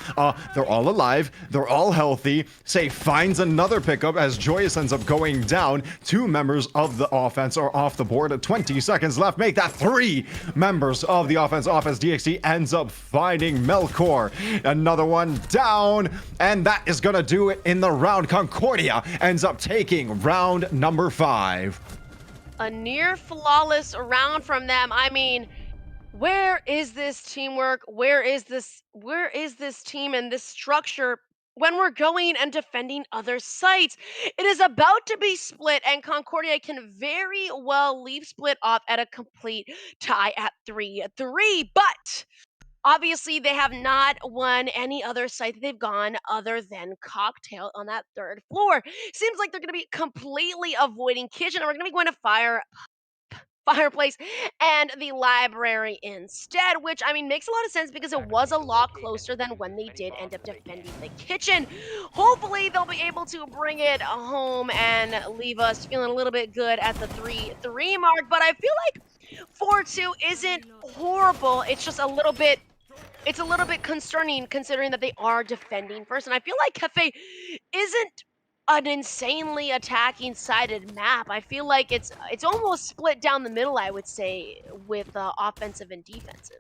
they're all alive, they're all healthy. Say finds another pickup as Joyous ends up going down. Two members of the offense are off the board. 20 seconds left. Make that three members of the offense off as DXD ends up finding Melkor. Another one down, and that is gonna do it in the round. Concordia ends up taking round number 5. A near flawless round from them. I mean, where is this teamwork? Where is this team and this structure when we're going and defending other sites? It is about to be split, and Concordia can very well leave split off at a complete tie at 3-3, but obviously, they have not won any other site that they've gone other than Cocktail on that third floor. Seems like they're going to be completely avoiding Kitchen, and we're going to be going to Fireplace and the library instead, which, I mean, makes a lot of sense because it was a lot closer than when they did end up defending the Kitchen. Hopefully, they'll be able to bring it home and leave us feeling a little bit good at the 3-3 mark, but I feel like 4-2 isn't horrible. It's a little bit concerning considering that they are defending first. And I feel like Cafe isn't an insanely attacking sided map. I feel like it's almost split down the middle, I would say, with offensive and defensive.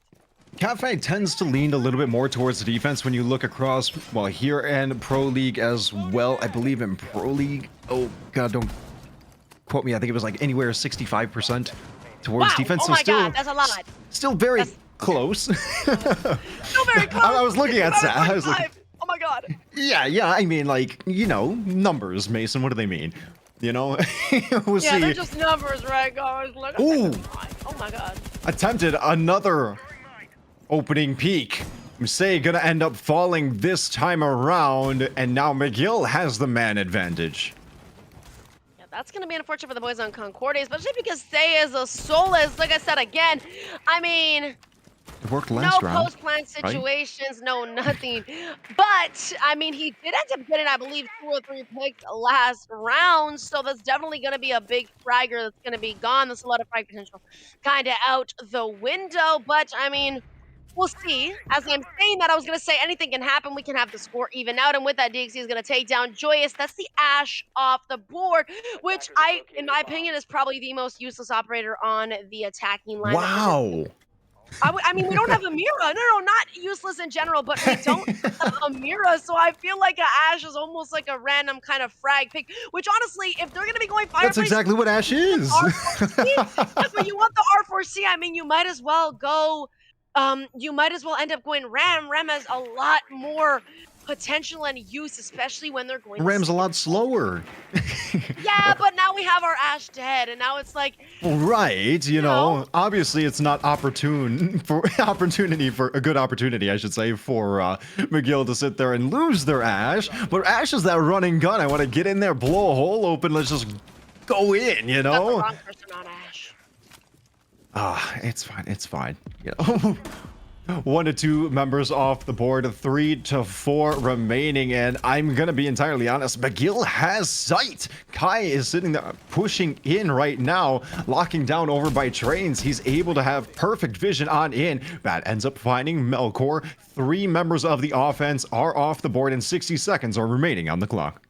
Cafe tends to lean a little bit more towards the defense when you look across, well, here and Pro League as well. I believe in Pro League, oh god, don't quote me, I think it was like anywhere 65% towards defense. Oh so my still, god, that's a lot. Still very close. Still very close. I was looking at that. I was like, oh my god. yeah, I mean, like, you know, numbers, Mason, what do they mean? You know, we'll Yeah, see. they're just numbers, right, guys? Look, Ooh. oh my god. Attempted another opening peek. Say gonna end up falling this time around, and now McGill has the man advantage. Yeah, that's gonna be unfortunate for the boys on Concordia, especially because Say is a Solus. Like I said again, I mean, It worked last no round. post-plant situations, no nothing. But, I mean, he did end up getting, I believe, 2 or 3 picks last round, so that's definitely going to be a big fragger that's going to be gone. That's a lot of frag potential kind of out the window. But, I mean, we'll see. As I'm saying that, I was gonna say anything can happen. We can have the score even out, and with that, DXC is gonna take down Joyous. That's the Ash off the board, which in my opinion, is probably the most useless operator on the attacking lineup. Wow. I mean, we don't have a Mira. No, not useless in general, but we don't have a Mira, so I feel like a Ash is almost like a random kind of frag pick, which honestly, if they're gonna be going Fireplace, That's exactly what Ash is. R4C, but you want the R4C, I mean, you might as well go, you might as well end up going Ram. Ram has a lot more potential and use, especially when they're going Ram's a lot slower. Yeah, but now we have our Ash dead, and now it's like, Right, you know, obviously it's not opportunity for a good opportunity, I should say, for McGill to sit there and lose their Ash. But Ash is that running gun. I want to get in there, blow a hole open, let's just go in, you got the know. wrong person on Ash. It's fine. It's fine. You know. 1 to 2 members off the board, 3 to 4 remaining, and I'm gonna be entirely honest, McGill has sight. Kai is sitting there pushing in right now, locking down over by trains. He's able to have perfect vision on in. Bat ends up finding Melkor. 3 members of the offense are off the board, and 60 seconds are remaining on the clock.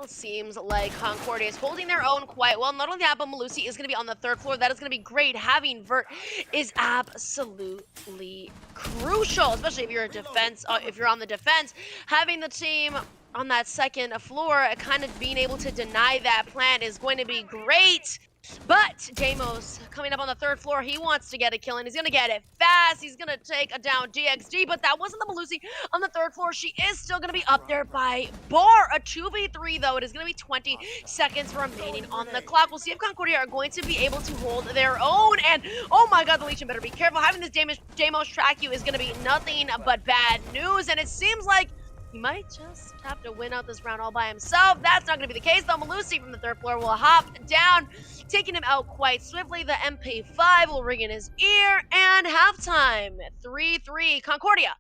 It seems like Concordia is holding their own quite well. Not only that, but Malusi is going to be on the 3rd floor. That is going to be great. Having Vert is absolutely crucial, especially if you're a defense. If you're on the defense, having the team on that 2nd floor, kind of being able to deny that plant is going to be great. But Damos coming up on the 3rd floor, he wants to get a kill, and he's going to get it fast. He's going to take a down DXD, but that wasn't the Malusi on the 3rd floor. She is still going to be up there by Bar. A 2v3, though. It is going to be 20 seconds remaining on the clock. We'll see if Concordia are going to be able to hold their own. And, oh my god, the Legion better be careful. Having this Damos track you is going to be nothing but bad news, and it seems like he might just have to win out this round all by himself. That's not going to be the case, though. Malusi from the 3rd floor will hop down, taking him out quite swiftly. The MP5 will ring in his ear, and halftime, 3-3. Concordia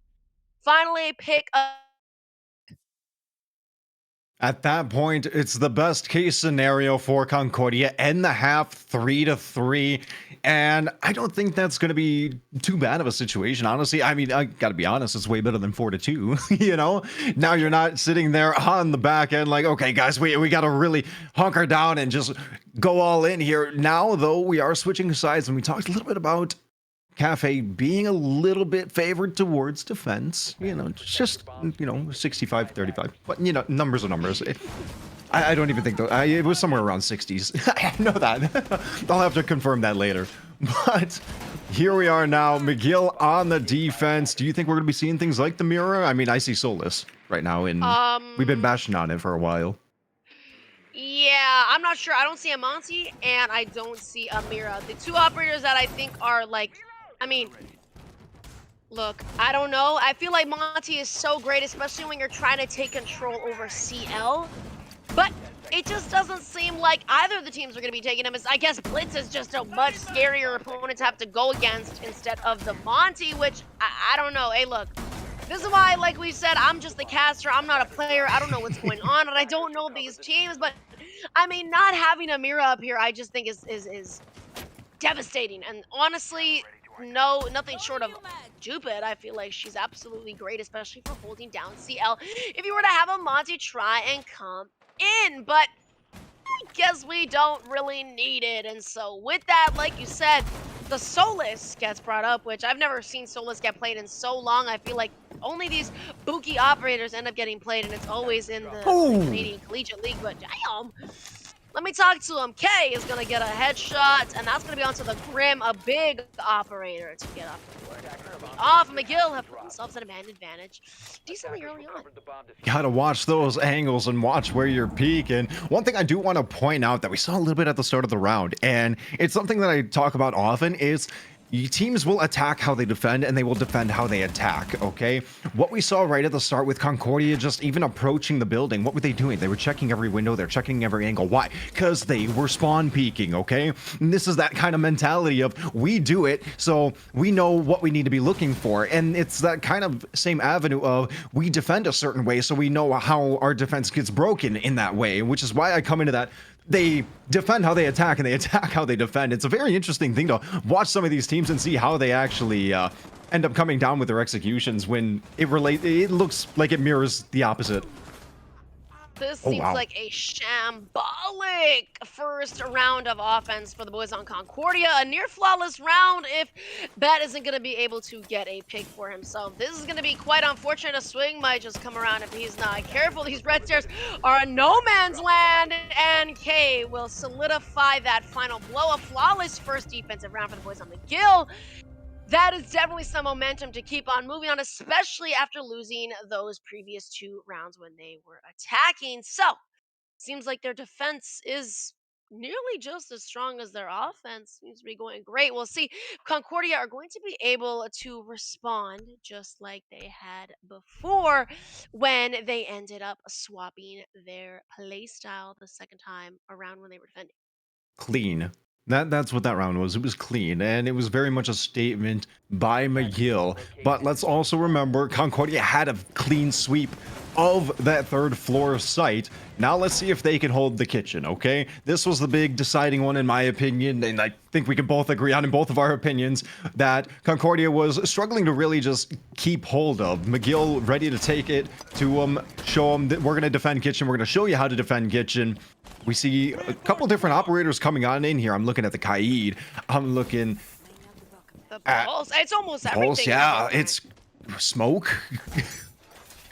finally pick up. At that point, it's the best case scenario for Concordia. End the half 3-3. And I don't think that's going to be too bad of a situation, honestly. I mean, I got to be honest, it's way better than 4-2, you know? Now you're not sitting there on the back end like, okay, guys, we got to really hunker down and just go all in here. Now, though, we are switching sides, and we talked a little bit about Cafe being a little bit favored towards defense, you know, just, you know, 65-35. But, you know, numbers are numbers. I don't even think it was somewhere around 60s. I know that. I'll have to confirm that later. But here we are now. McGill on the defense. Do you think we're going to be seeing things like the mirror? I mean, I see Solus right now, and we've been bashing on it for a while. Yeah, I'm not sure. I don't see a Monty, and I don't see a Mira. The 2 operators that I think are like, I mean, look, I don't know. I feel like Monty is so great, especially when you're trying to take control over CL. But it just doesn't seem like either of the teams are going to be taking him. I guess Blitz is just a much scarier opponent to have to go against instead of the Monty, which I don't know. Hey, look, this is why, like we said, I'm just the caster. I'm not a player. I don't know what's going on, and I don't know these teams. But, I mean, not having a Mira up here, I just think is devastating. And honestly, no, nothing short of stupid. I feel like she's absolutely great, especially for holding down CL. If you were to have a Monty try and come in, but I guess we don't really need it. And so with that, like you said, the Solus gets brought up, which I've never seen Solus get played in so long. I feel like only these Buki operators end up getting played, and it's always in the Canadian Collegiate League. But damn, let me talk to him. K is going to get a headshot, and that's going to be onto the Grim, a big operator to get off the board. Off, McGill have put themselves at a man advantage decently early on. Gotta watch those angles and watch where you're peaking. One thing I do want to point out that we saw a little bit at the start of the round, and it's something that I talk about often, is teams will attack how they defend, and they will defend how they attack, okay? What we saw right at the start with Concordia, just even approaching the building, what were they doing? They were checking every window, they're checking every angle. Why? Because they were spawn peeking, okay? And this is that kind of mentality of, we do it, so we know what we need to be looking for. And it's that kind of same avenue of, we defend a certain way, so we know how our defense gets broken in that way, which is why I come into that they defend how they attack and they attack how they defend. It's a very interesting thing to watch some of these teams and see how they actually end up coming down with their executions when it looks like it mirrors the opposite. This Oh, seems wow. like a shambolic first round of offense for the boys on Concordia. A near flawless round if Bet isn't going to be able to get a pick for himself. This is going to be quite unfortunate. A swing might just come around if he's not careful. These red stairs are a no man's land, and K will solidify that final blow. A flawless first defensive round for the boys on McGill. That is definitely some momentum to keep on moving on, especially after losing those previous 2 rounds when they were attacking. So, seems like their defense is nearly just as strong as their offense. Seems to be going great. We'll see. Concordia are going to be able to respond just like they had before when they ended up swapping their play style the second time around when they were defending. Clean. That's what that round was. It was clean, and it was very much a statement by McGill. But let's also remember Concordia had a clean sweep of that 3rd floor site. Now let's see if they can hold the kitchen, okay? This was the big deciding one in my opinion, and I think we can both agree on in both of our opinions that Concordia was struggling to really just keep hold of. McGill ready to take it to show them that we're going to defend kitchen. We're going to show you how to defend kitchen. We see a couple different operators coming on in here. I'm looking at the Kaid. I'm looking The at Pulse. It's almost Pulse. everything. Yeah, it's Smoke.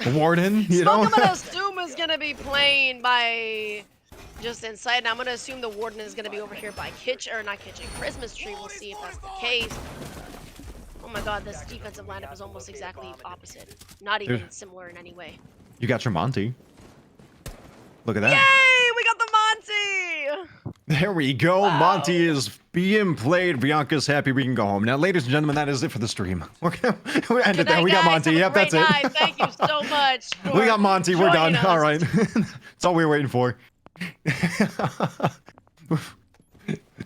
Warden, you Smoke, know? I'm gonna assume is gonna be playing by just inside, and I'm gonna assume the Warden is gonna be over here by Christmas tree. We'll see if that's the case. Oh my god, this defensive lineup is almost exactly opposite. Not even similar in any way. You got your Monty. Look at that. Yay! We got the Monty! There we go. Wow. Monty is being played. Bianca's happy we can go home. Now, ladies and gentlemen, that is it for the stream. We're gonna end it there. We got Monty. Yep, that's it. Thank you so much. We got Monty. We're done. us. All right. That's all we were waiting for.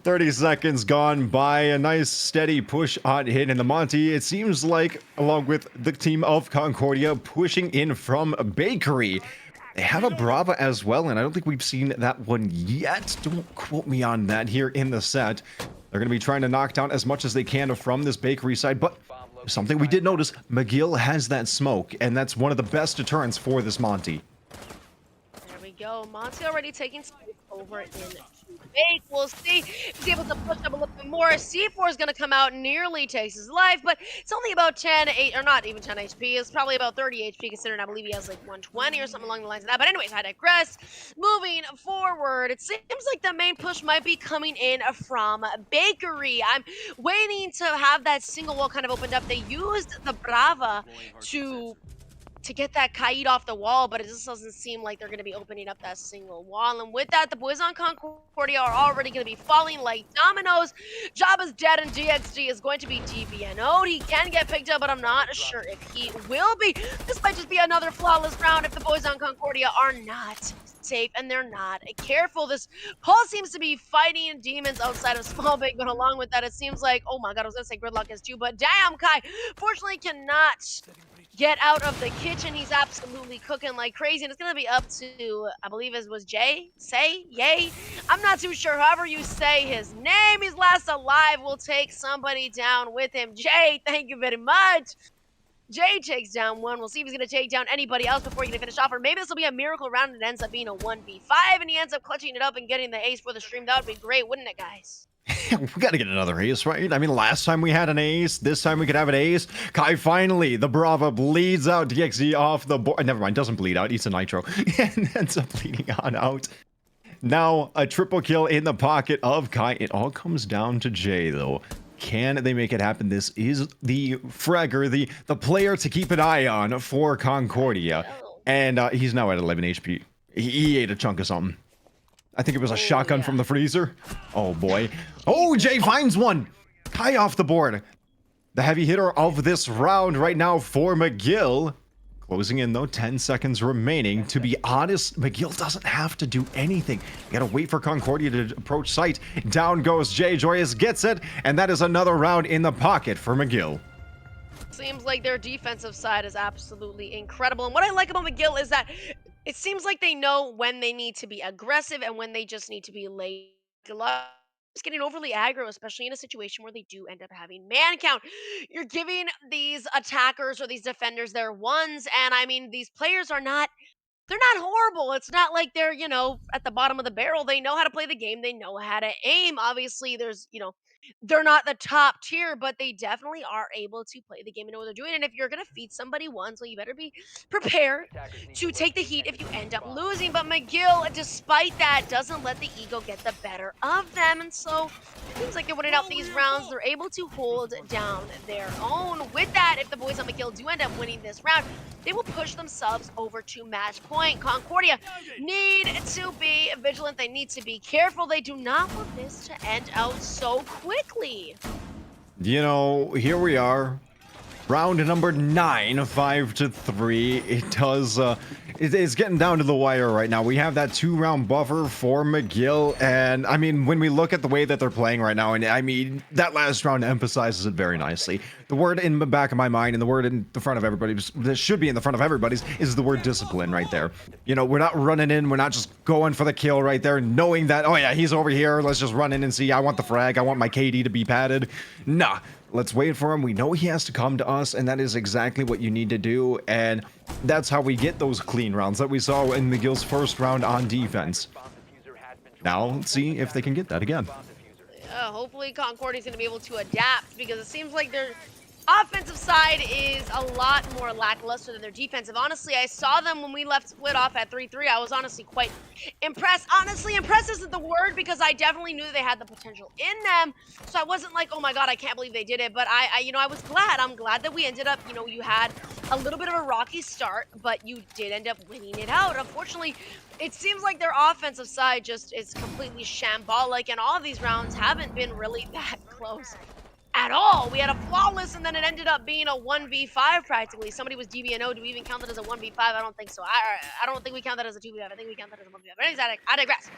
30 seconds gone by. A nice steady push on hit. And the Monty, it seems like, along with the team of Concordia, pushing in from Bakery. They have a Brava as well, and I don't think we've seen that one yet. Don't quote me on that here in the set. They're going to be trying to knock down as much as they can from this Bakery side, but something we did notice, McGill has that smoke, and that's one of the best deterrents for this Monty. There we go. Monty already taking space over in Bake. We'll see if he's able to push up a little bit more. C4 is going to come out, nearly takes his life, but it's only about 10, 8, or not even 10 HP. It's probably about 30 HP, considering I believe he has like 120 or something along the lines of that. But anyways, I digress. Moving forward, it seems like the main push might be coming in from Bakery. I'm waiting to have that single wall kind of opened up. They used the Brava to get that Kaid off the wall, but it just doesn't seem like they're going to be opening up that single wall. And with that, the boys on Concordia are already going to be falling like dominoes. Job is dead, and GXG is going to be DBNO'd. He can get picked up, but I'm not sure if he will be. This might just be another flawless round if the boys on Concordia are not safe and they're not careful. This Paul seems to be fighting demons outside of Small Big, but along with that, it seems like, oh my god, I was going to say Gridlock is too, but damn, Kai fortunately cannot get out of the kitchen. He's absolutely cooking like crazy, and it's gonna be up to, I believe it was Jay, Yay. I'm not too sure. However you say his name, he's last alive. Will take somebody down with him. Jay, thank you very much. Jay takes down one. We'll see if he's gonna take down anybody else before he can finish off, or maybe this will be a miracle round and it ends up being a 1v5, and he ends up clutching it up and getting the ace for the stream. That would be great, wouldn't it, guys? We got to get another ace, right? I mean, last time we had an ace. This time we could have an ace. Kai finally, the Brava bleeds out DXZ off the board. Never mind, doesn't bleed out. Eats a nitro and ends up bleeding on out. Now, a triple kill in the pocket of Kai. It all comes down to Jay, though. Can they make it happen? This is the fragger, the player to keep an eye on for Concordia. And he's now at 11 HP. He ate a chunk of something. I think it was a shotgun from the freezer. Oh, boy. Oh, Jay finds one. Kai off the board. The heavy hitter of this round right now for McGill. Closing in, though, 10 seconds remaining. To be honest, McGill doesn't have to do anything. You gotta wait for Concordia to approach site. Down goes Jay. Joyous gets it, and that is another round in the pocket for McGill. Seems like their defensive side is absolutely incredible. And what I like about McGill is that It seems like they know when they need to be aggressive and when they just need to be laid. A lot is getting overly aggro, especially in a situation where they do end up having man count. You're giving these attackers or these defenders their ones, and I mean these players are not they're not horrible. It's not like they're, at the bottom of the barrel. They know how to play the game. They know how to aim. Obviously, they're not the top tier, but they definitely are able to play the game and know what they're doing. And if you're going to feed somebody once, well, you better be prepared Attackers need to to take the locate heat and if you defuse end the up bomb. losing. But McGill, despite that, doesn't let the ego get the better of them. And so it seems like they're winning out these rounds. They're able to hold down their own. With that, if the boys on McGill do end up winning this round, they will push themselves over to match point. Concordia need to be vigilant. They need to be careful. They do not want this to end out so quickly. You know, here we are. Round number 9, 5-3. It does, it's getting down to the wire right now. We have that 2-round buffer for McGill, and I mean, when we look at the way that they're playing right now, and I mean, that last round emphasizes it very nicely. The word in the back of my mind, and the word in the front of everybody's, that should be in the front of everybody's, is the word discipline right there. You know, we're not running in, we're not just going for the kill right there, knowing that, oh yeah, he's over here, let's just run in and see, I want the frag, I want my KD to be padded. Nah. Let's wait for him. We know he has to come to us, and that is exactly what you need to do, and that's how we get those clean rounds that we saw in McGill's first round on defense. Bomb diffuser has been Now, let's see if they can get that again. bomb diffuser. Hopefully Concordia's going to be able to adapt because it seems like their offensive side is a lot more lackluster than their defensive. Honestly, I saw them when we split off at 3-3. I was honestly quite impressed. Honestly, impressed isn't the word because I definitely knew they had the potential in them. So I wasn't like, oh my God, I can't believe they did it. But I was glad. I'm glad that we ended up, you had a little bit of a rocky start, but you did end up winning it out. Unfortunately, it seems like their offensive side just is completely shambolic, and all of these rounds haven't been really that close at all. We had a flawless, and then it ended up being a 1v5 practically. Somebody was DBNO. Do we even count that as a 1v5? I don't think so. I don't think we count that as a 2v5. I think we count that as a 1v5. But anyways, I digress.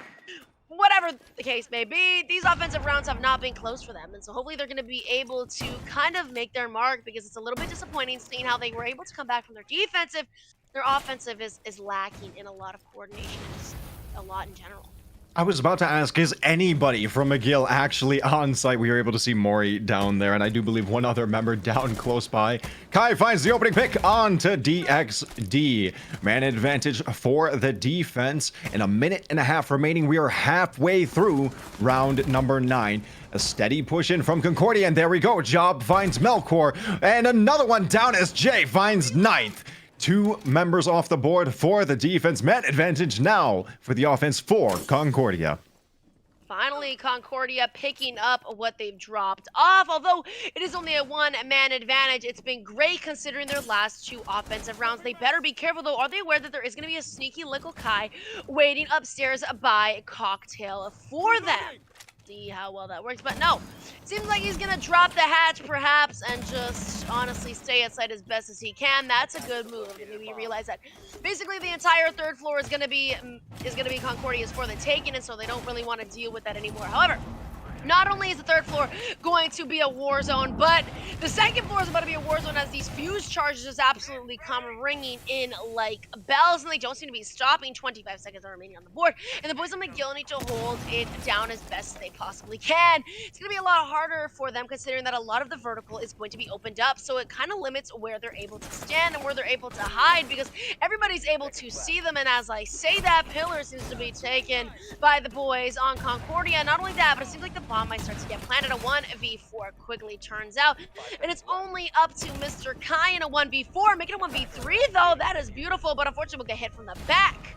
Whatever the case may be, these offensive rounds have not been close for them, and so hopefully they're going to be able to kind of make their mark because it's a little bit disappointing seeing how they were able to come back from their defensive. Their offensive is lacking in a lot of coordination, just a lot in general. I was about to ask, is anybody from McGill actually on site? We were able to see Maury down there, and I do believe one other member down close by. Kai finds the opening pick onto DXD. Man advantage for the defense. In a minute and a half remaining, we are halfway through round number 9. A steady push in from Concordia, and there we go. Job finds Melkor, and another one down as Jay finds 9th. 2 members off the board for the defense. Man advantage now for the offense for Concordia. Finally, Concordia picking up what they've dropped off. Although it is only a 1-man advantage, it's been great considering their last 2 offensive rounds. They better be careful, though. Are they aware that there is going to be a sneaky little Kai waiting upstairs by Cocktail for them? See how well that works, but no. Seems like he's gonna drop the hatch perhaps and just honestly stay outside as best as he can. That's a good move. Maybe you realize that basically the entire 3rd floor is gonna be Concordia's for the taking, and so they don't really want to deal with that anymore. However, not only is the 3rd floor going to be a war zone, but the 2nd floor is about to be a war zone as these fuse charges just absolutely come ringing in like bells, and they don't seem to be stopping. 25 seconds are remaining on the board, and the boys on McGill need to hold it down as best they possibly can. It's going to be a lot harder for them considering that a lot of the vertical is going to be opened up, so it kind of limits where they're able to stand and where they're able to hide because everybody's able to see them, and as I say that, pillar seems to be taken by the boys on Concordia. Not only that, but it seems like the bomb might start to get planted. A 1v4 quickly turns out, and it's only up to Mr. Kai in a 1v4. Make it a 1v3 though. That is beautiful, but unfortunately we'll get hit from the back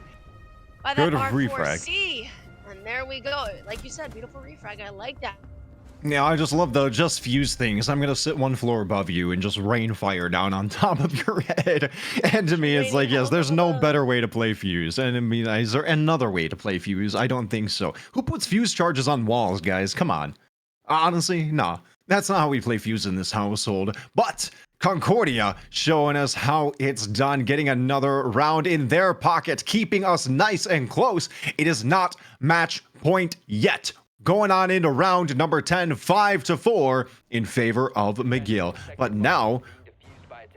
by that R4C. And there we go. Like you said, beautiful refrag. I like that. Yeah, I just love the just fuse things. I'm gonna sit 1 floor above you and just rain fire down on top of your head. And to me, it's like, yes, there's no better way to play fuse. And I mean, is there another way to play fuse? I don't think so. Who puts fuse charges on walls, guys? Come on. Honestly, nah. That's not how we play fuse in this household. But Concordia showing us how it's done, getting another round in their pocket, keeping us nice and close. It is not match point yet. Going on into round number 10, 5-4 in favor of McGill. But now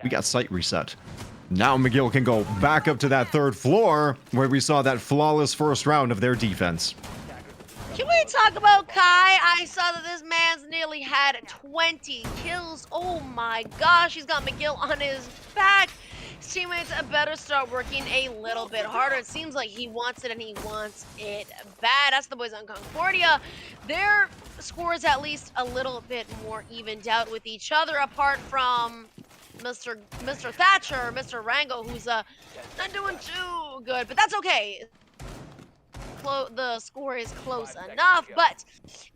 we got site reset. Now McGill can go back up to that third floor where we saw that flawless first round of their defense. Can we talk about Kai? I saw that this man's nearly had 20 kills. Oh my gosh, he's got McGill on his back. His teammates better start working a little bit harder. It seems like he wants it and he wants it bad. That's the boys on Concordia. Their scores at least a little bit more evened out with each other, apart from Mr. Thatcher, Mr. Rango, who's not doing too good, but that's okay. The score is close enough, but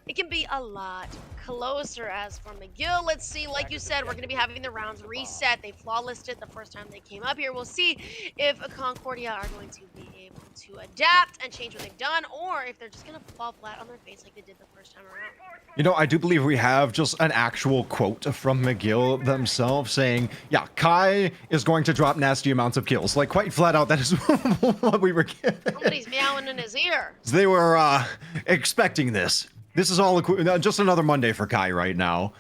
it can be a lot closer. As for McGill, let's see, like you said, we're going to be having the rounds reset. They flawlessed it the first time they came up here. We'll see if Concordia are going to be able to adapt and change what they've done, or if they're just going to fall flat on their face like they did the first time around. You know, I do believe we have just an actual quote from McGill themselves saying, yeah, Kai is going to drop nasty amounts of kills. Like, quite flat out, that is what we were getting. Somebody's meowing in his ear. They were expecting this. This is all just another Monday for Kai right now.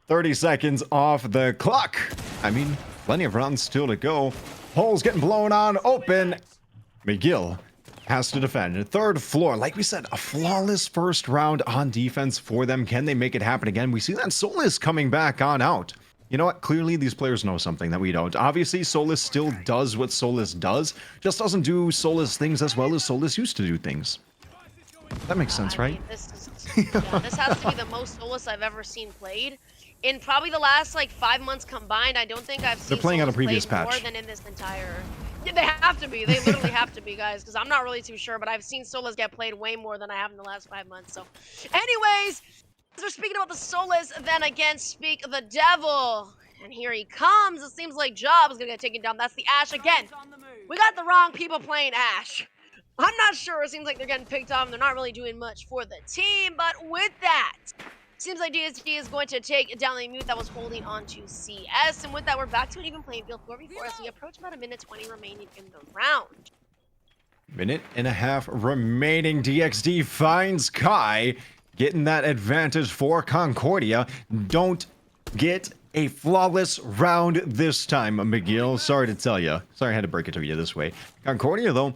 30 seconds off the clock. I mean, plenty of rounds still to go. Holes getting blown on open. McGill has to defend. Third floor, like we said, a flawless first round on defense for them. Can they make it happen again? We see that Solus coming back on out. You know what? Clearly, these players know something that we don't. Obviously, Solus still does what Solus does, just doesn't do Solus things as well as Solus used to do things. That makes sense, right? This has to be the most Solus I've ever seen played. In probably the last, like, 5 months combined, I don't think I've seen They're playing on a Solus previous played patch. more than in this entire... Yeah, they have to be. They literally have to be, guys, because I'm not really too sure, but I've seen Solus get played way more than I have in the last 5 months. So, anyways, as we're speaking about the Solus, then again, speak the devil. And here he comes. It seems like Job's gonna get taken down. That's the Ash again. We got the wrong people playing Ash. I'm not sure. It seems like they're getting picked off and they're not really doing much for the team. But with that, seems like DSG is going to take down the mute that was holding on to CS. And with that, we're back to an even playing field 4v4 as we approach about 1:20 remaining in the round. Minute and a half remaining. DXD finds Kai, getting that advantage for Concordia. Don't get a flawless round this time, McGill. Sorry to tell you. Sorry I had to break it to you this way. Concordia, though,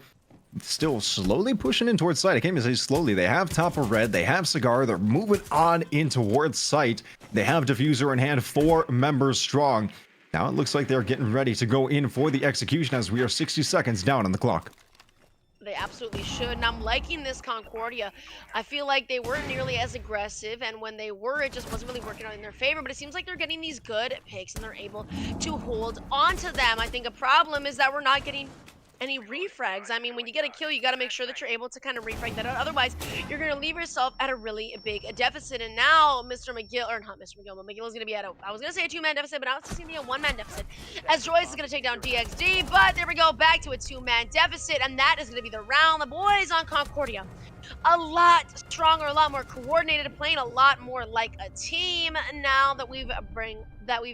still slowly pushing in towards sight. I can't even say slowly. They have top of red. They have cigar. They're moving on in towards sight. They have diffuser in hand. 4 members strong. Now it looks like they're getting ready to go in for the execution as we are 60 seconds down on the clock. They absolutely should, and I'm liking this Concordia. I feel like they weren't nearly as aggressive, and when they were, it just wasn't really working out in their favor, but it seems like they're getting these good picks, and they're able to hold on to them. I think a problem is that we're not getting any refrags. I mean, when you get a kill, you got to make sure that you're able to kind of refrag that out. Otherwise, you're going to leave yourself at a really big deficit. And now, Mr. McGill, or not Mr. McGill, but McGill is going to be at I was going to say a 2-man deficit, but now it's going to be a 1-man deficit. As Joyce is going to take down DXD, but there we go, back to a 2-man deficit, and that is going to be the round. The boys on Concordia, a lot stronger, a lot more coordinated, playing a lot more like a team now that we've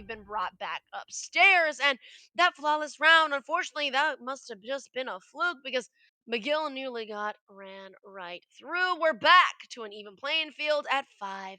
been brought back upstairs. And that flawless round, unfortunately, that must have just been a fluke because McGill nearly ran right through. We're back to an even playing field at 5-5.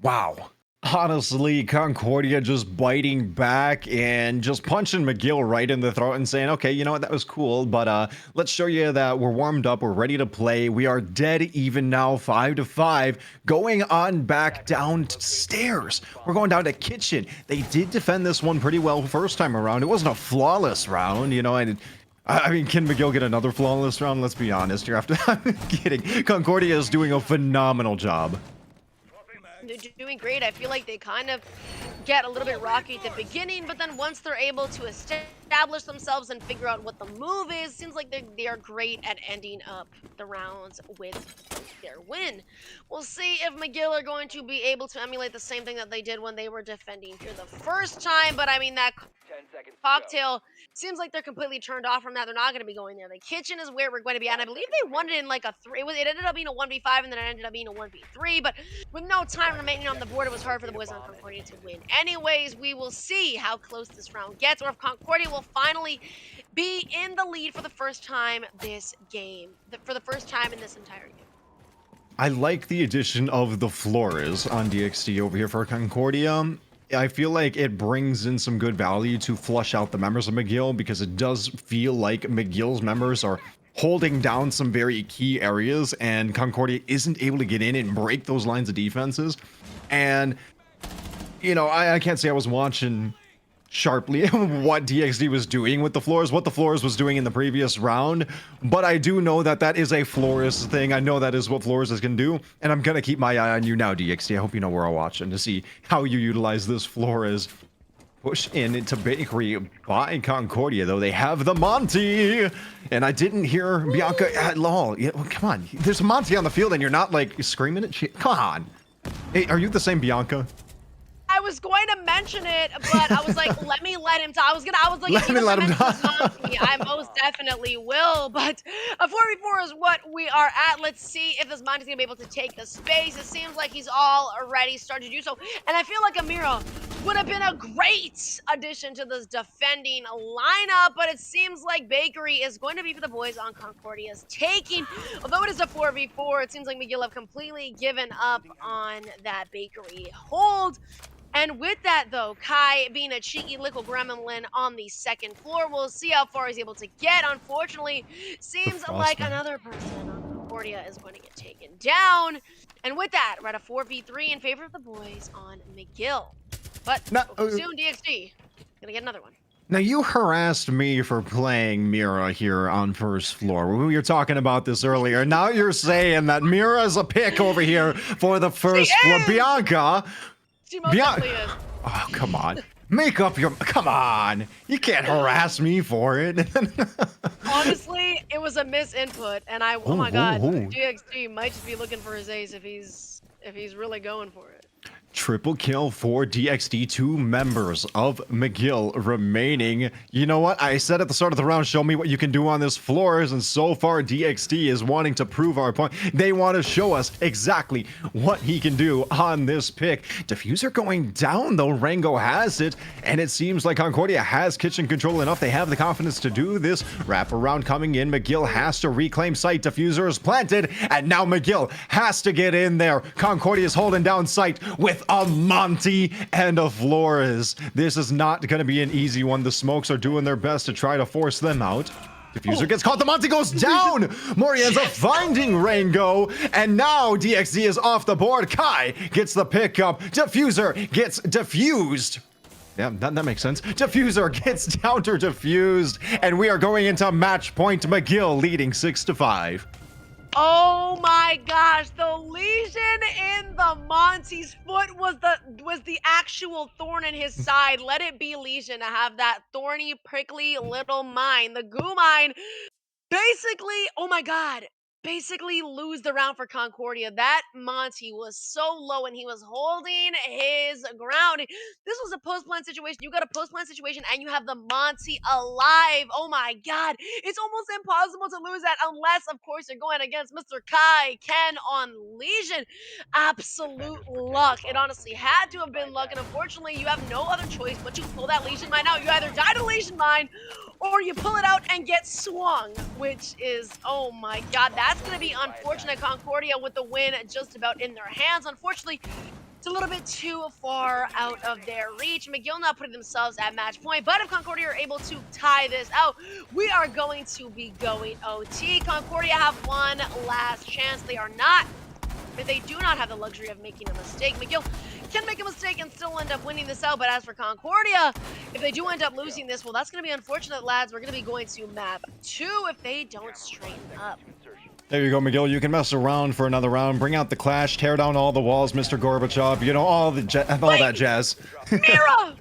Wow. Honestly, Concordia just biting back and just punching McGill right in the throat and saying, okay, you know what, that was cool, but let's show you that we're warmed up, we're ready to play. We are dead even now, 5-5, going on back downstairs. We're going down to kitchen. They did defend this one pretty well first time around. It wasn't a flawless round, you know, I mean, can McGill get another flawless round? Let's be honest here. I'm kidding. Concordia is doing a phenomenal job. They're doing great. I feel like they kind of get a little bit rocky at the beginning, but then once they're able to establish themselves and figure out what the move is, seems like they are great at ending up the rounds with their win. We'll see if McGill are going to be able to emulate the same thing that they did when they were defending here the first time, but I mean, that 10 seconds to cocktail seems like they're completely turned off from that. They're not going to be going there. The kitchen is where we're going to be, and I believe they won it in like a 3. It ended up being a 1v5, and then it ended up being a 1v3, but with no time remaining on the board, it was hard for the boys on Concordia to win. Anyways, we will see how close this round gets, or if Concordia will finally be in the lead for the first time this game, for the first time in this entire game. I like the addition of the Flores on DXD over here for Concordia. I feel like it brings in some good value to flush out the members of McGill, because it does feel like McGill's members are holding down some very key areas, and Concordia isn't able to get in and break those lines of defenses. And, you know, I can't say I was watching sharply what DXD was doing with the floors, what the floors was doing in the previous round, but I do know that that is a Flores thing. I know that is what Flores is going to do, and I'm going to keep my eye on you now, DXD. I hope you know we're all watching to see how you utilize this Flores. Push in into Bakery by Concordia, though. They have the Monty, and I didn't hear Bianca at all. Yeah, well, come on. There's a Monty on the field, and you're not, like, screaming at shit. Come on. Hey, are you the same Bianca? I was going to mention it, but I was like, let me let him talk. I was like, Let me let him talk. I most definitely will, but a 4v4 is what we are at. Let's see if this Monty's gonna be able to take the space. It seems like he's already started to do so, and I feel like Amira would have been a great addition to this defending lineup, but it seems like Bakery is going to be for the boys on Concordia's taking. Although it is a 4v4, it seems like McGill have completely given up on that Bakery hold. And with that, though, Kai being a cheeky little gremlin on the second floor, we'll see how far he's able to get. Unfortunately, seems like another person on Concordia is going to get taken down. And with that, we're at a 4v3 in favor of the boys on McGill. But soon, DXD gonna get another one. Now, you harassed me for playing Mira here on first floor. We were talking about this earlier. Now you're saying that Mira's a pick over here for the first floor. Bianca. She most definitely is. Oh, come on. Make up your... Come on. You can't harass me for it. Honestly, it was a misinput, and oh my god, DXD might just be looking for his ace if he's really going for it. Triple kill for DXD, 2 members of McGill remaining. You know what? I said at the start of the round, show me what you can do on this floors, and so far DXD is wanting to prove our point. They want to show us exactly what he can do on this pick. Diffuser going down, though. Rango has it, and it seems like Concordia has kitchen control enough. They have the confidence to do this. Wraparound coming in. McGill has to reclaim site. Diffuser is planted, and now McGill has to get in there. Concordia is holding down site with a Monty and a Flores. This is not going to be an easy one. The Smokes are doing their best to try to force them out. Diffuser gets caught. The Monty goes down. Mori ends up finding Rango, and now DXD is off the board. Kai gets the pickup. Diffuser gets diffused. Yeah, that makes sense. Diffuser gets counter diffused, and we are going into match point. McGill leading 6-5. Oh my gosh, the lesion in the Monty's foot was the actual thorn in his side. Let it be lesion to have that thorny, prickly little mine. The goo mine basically, oh my god, basically lose the round for Concordia. That Monty was so low and he was holding his ground. This was a post-plan situation. You got a post-plan situation and you have the Monty alive. Oh my god. It's almost impossible to lose that unless, of course, you're going against Mr. Kai Ken on Legion. Absolute luck. It honestly had to have been luck, and unfortunately, you have no other choice but to pull that Legion mine out. You either die to Legion mine or you pull it out and get swung, which is, oh my god, that's going to be unfortunate. Concordia with the win just about in their hands. Unfortunately, it's a little bit too far out of their reach. McGill not putting themselves at match point, but if Concordia are able to tie this out, we are going to be going OT. Concordia have one last chance. They are not, if they do not have the luxury of making a mistake. McGill can make a mistake and still end up winning this out, but as for Concordia, if they do end up losing this, well, that's going to be unfortunate, lads. We're going to be going to map 2 if they don't straighten up. There you go, McGill. You can mess around for another round. Bring out the clash, tear down all the walls, Mr. Gorbachev. You know, all that jazz. Mira!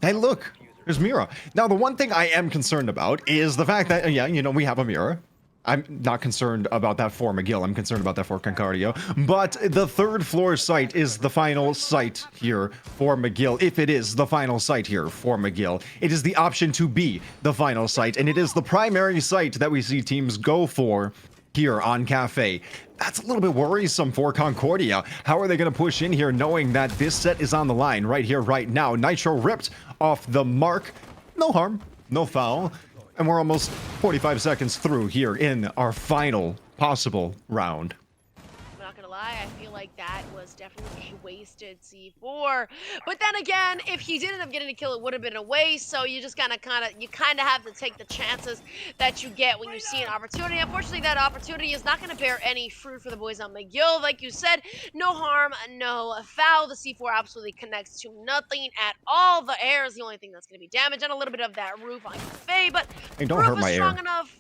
Hey, look. There's Mira. Now, the one thing I am concerned about is the fact that, yeah, you know, we have a Mira. I'm not concerned about that for McGill. I'm concerned about that for Concordia. But the third floor site is the final site here for McGill. If it is the final site here for McGill, it is the option to be the final site. And it is the primary site that we see teams go for here on Cafe. That's a little bit worrisome for Concordia. How are they going to push in here knowing that this set is on the line right here, right now? Nitro ripped off the mark. No harm, no foul. And we're almost 45 seconds through here in our final possible round. I'm not gonna lie. lie. I feel like that was definitely a wasted C4. But then again, if he did end up getting a kill, it would have been a waste. So you just kind of have to take the chances that you get when you see an opportunity. Unfortunately, that opportunity is not going to bear any fruit for the boys on McGill. Like you said, no harm, no foul. The C4 absolutely connects to nothing at all. The air is the only thing that's going to be damaged, and a little bit of that roof on Cafe, but Hey, the don't roof hurt is my strong air. enough.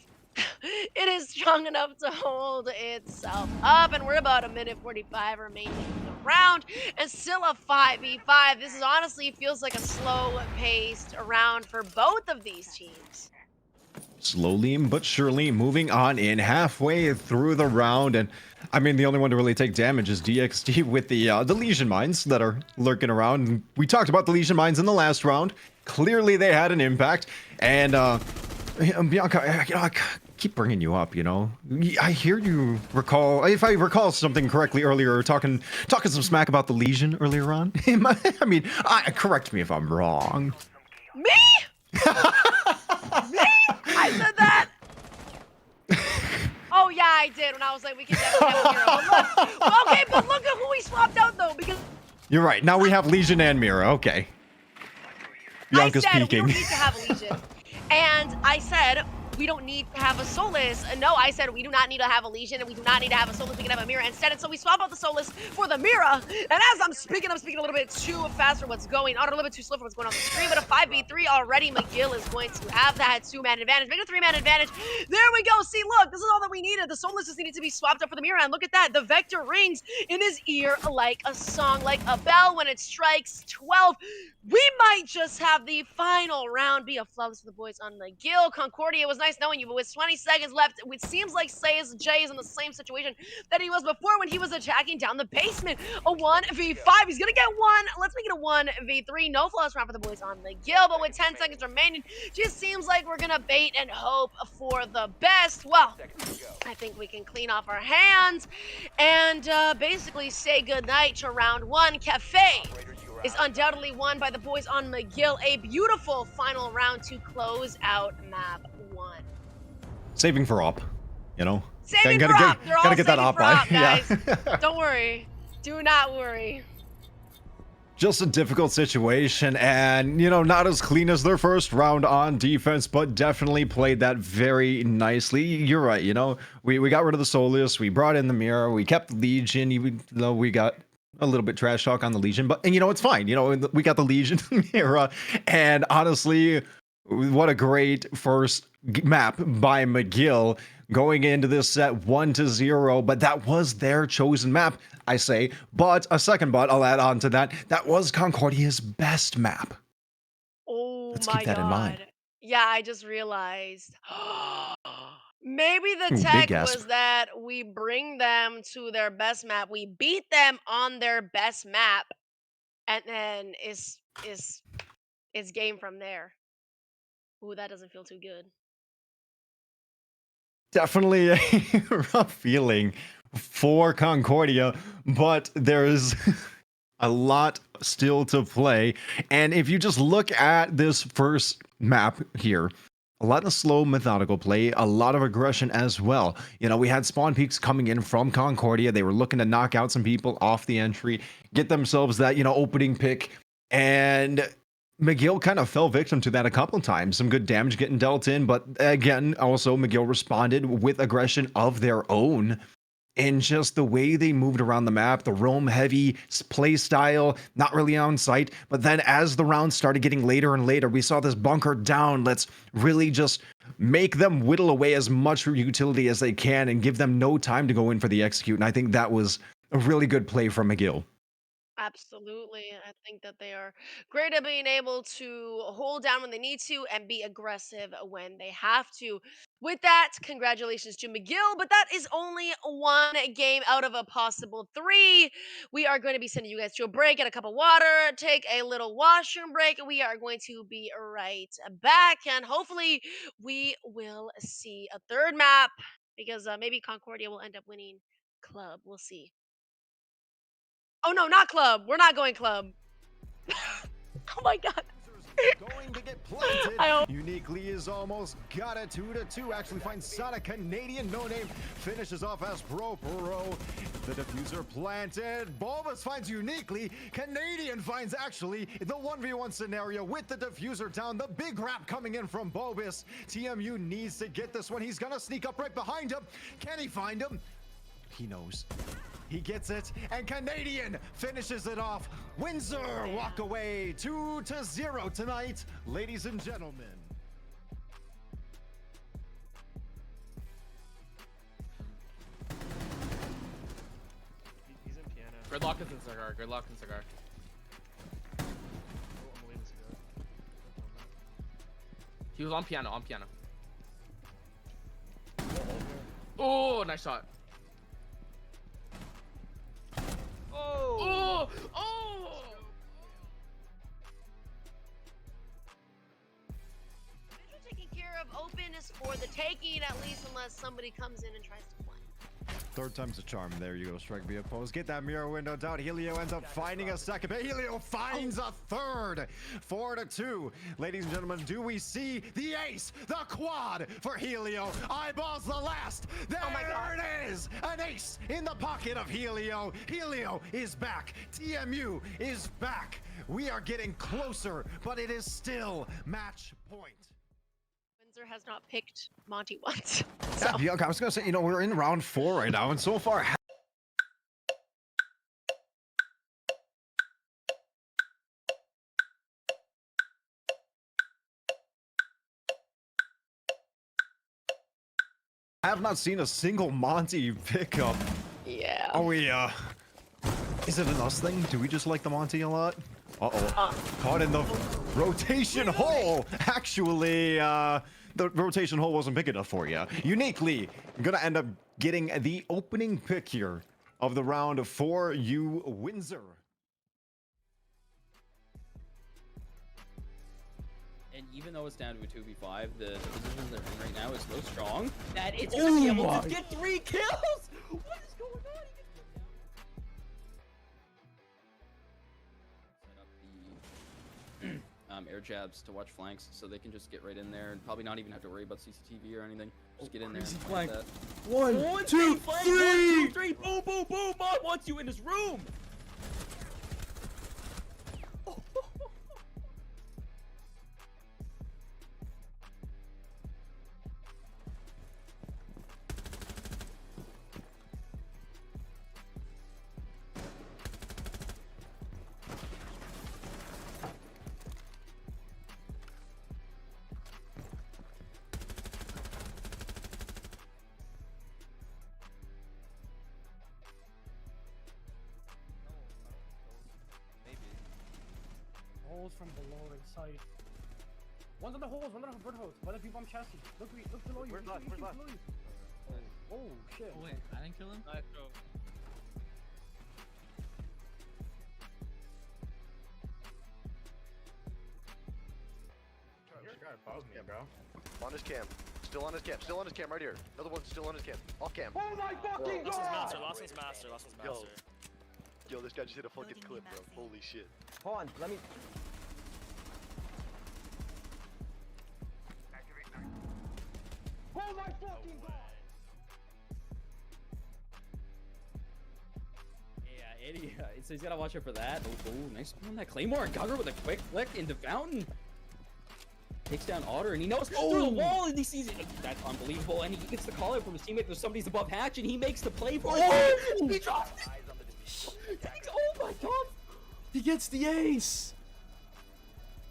It is strong enough to hold itself up, and we're about a minute 45 remaining in the round, and still a 5v5. This is honestly feels like a slow-paced round for both of these teams. Slowly but surely moving on in halfway through the round, and I mean the only one to really take damage is DXT with the Legion mines that are lurking around. We talked about the Legion mines in the last round. Clearly they had an impact, and Bianca, I keep bringing you up. I hear you recall, if I recall something correctly earlier, talking some smack about the Legion earlier on. I mean, correct me if I'm wrong. Me? Me? I said that. Oh yeah, I did when I was like, we can definitely have a hero. But look, okay, but look at who we swapped out though, because You're right. Now we have Legion and Mira. Okay. Bianca's I said peeking. we don't need to have a Legion, and I said we don't need to have a Solus. No, I said we do not need to have a Legion, and we do not need to have a Solus. We can have a Mira instead. And so we swap out the Solus for the Mira. And as I'm speaking a little bit too fast for what's going on, or a little bit too slow for what's going on the screen. But a 5v3 already, McGill is going to have that 2-man advantage, make it a 3-man advantage. There we go. See, look, this is all that we needed. The Solus just needed to be swapped up for the Mira, and look at that. The Vector rings in his ear like a song, like a bell when it strikes 12. We might just have the final round be a flawless for the boys on McGill. Concordia, it was nice knowing you, but with 20 seconds left, it seems like Jay is in the same situation that he was before when he was attacking down the basement. A 1v5. He's going to get one. Let's make it a 1v3. No flawless round for the boys on McGill, but with 10 seconds remaining, just seems like we're going to bait and hope for the best. Well, I think we can clean off our hands and basically say goodnight to round one. Cafe is undoubtedly won by the boys on McGill. A beautiful final round to close out map 1. Saving for op, Saving gotta for get, op. They're all gotta get that saving op for by. op, guys. Yeah. Don't worry. Do not worry. Just a difficult situation, and not as clean as their first round on defense, but definitely played that very nicely. You're right. We got rid of the Solus, we brought in the Mirror, we kept the Legion, even though we got a little bit trash talk on the Legion, but it's fine. We got the Legion Mirror, and honestly, what a great first map by McGill going into this set 1-0, but that was their chosen map, I say. But a second but I'll add on to that. That was Concordia's best map. Oh Let's my keep that in mind. god. Yeah, I just realized. Maybe the Ooh, big tech gasp. was that we bring them to their best map. We beat them on their best map, and then is game from there. Ooh, that doesn't feel too good. Definitely a rough feeling for Concordia, but there's a lot still to play. And if you just look at this first map here, a lot of slow, methodical play, a lot of aggression as well. We had spawn peaks coming in from Concordia. They were looking to knock out some people off the entry, get themselves that, opening pick. And McGill kind of fell victim to that a couple times. Some good damage getting dealt in, but again, also McGill responded with aggression of their own. And just the way they moved around the map, the roam heavy play style, not really on site. But then as the rounds started getting later and later, we saw this bunker down. Let's really just make them whittle away as much utility as they can and give them no time to go in for the execute. And I think that was a really good play from McGill. Absolutely. I think that they are great at being able to hold down when they need to and be aggressive when they have to. With that, congratulations to McGill, but that is only one game out of a possible 3. We are going to be sending you guys to a break, get a cup of water, take a little washroom break. We are going to be right back, and hopefully we will see a third map because maybe Concordia will end up winning club. We'll see. Oh no, not club. We're not going club. Oh my god. Going to get planted. I hope- Uniquely is almost got it. 2-2. Actually finds Sonic. Canadian no name finishes off as Bro. The diffuser planted. Bulbous finds Uniquely. Canadian finds actually the 1v1 scenario with the diffuser down. The big rap coming in from Bulbous. TMU needs to get this one. He's gonna sneak up right behind him. Can he find him? He knows. He gets it, and Canadian finishes it off. Windsor walk away 2-0 tonight, ladies and gentlemen. He's in piano. Gridlock is in cigar. Gridlock in cigar. Oh, I'm leaving cigar. He was on piano. On piano. Oh, nice shot. Oh! Oh! Central taking care of open is for the taking, at least unless somebody comes in and tries to flank. Third time's a charm. There you go. Strike via post. Get that mirror window down. Helio ends up finding a second, but Helio finds a third. 4-2. Ladies and gentlemen, do we see the ace, the quad for Helio? Eyeballs the last. There it is. An ace in the pocket of Helio. Helio is back. TMU is back. We are getting closer, but it is still match point. Windsor has not picked Monty once. So. Yeah, I was gonna say, we're in round 4 right now, and so far. I have not seen a single Monty pickup. Yeah. Are we, is it an us thing? Do we just like the Monty a lot? Caught in the rotation hole. Actually, the rotation hole wasn't big enough for you. Uniquely, gonna end up getting the opening pick here of the round for you, Windsor. And even though it's down to a 2v5, the position they're in right now is so strong that it's gonna be able to get 3 kills! What is going on? Set up the air jabs to watch flanks so they can just get right in there and probably not even have to worry about CCTV or anything. Just get in there and flank that. 1, 2, 3! 3! Boom, boom, boom! Mod wants you in his room! Holes from below inside. One's on the holes, one on the bird hose, one of the people on chassis. Look below you. Where's last? Where's last? Below you. Oh shit. Oh wait, I didn't kill him? Nice go. On his cam. Still on his cam. Still on his cam right here. Another one's still on his cam. Off cam. Oh my fucking Last one's master. god! Last one's master. Last one's master. Yo, this guy just hit a fucking clip, bro. Holy shit. Hold on, let me. Oh my fucking god! Yeah, idiot. So he's gotta watch out for that. Oh, nice on that Claymore. Gugger with a quick flick into Fountain. Takes down Otter, and he knows through the wall, and he sees it. That's unbelievable, and he gets the call out from his teammate. There's somebody's above hatch, and he makes the play for it. He drops it. Oh my god! He gets the ace!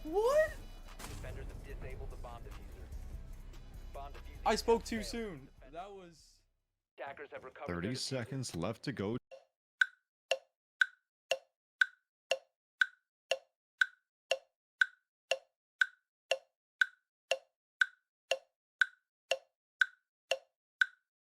What? Defenders have disabled the bomb diffuser. Bomb diffuser. I spoke too soon. That was... Attackers have recovered 30 their seconds left to go.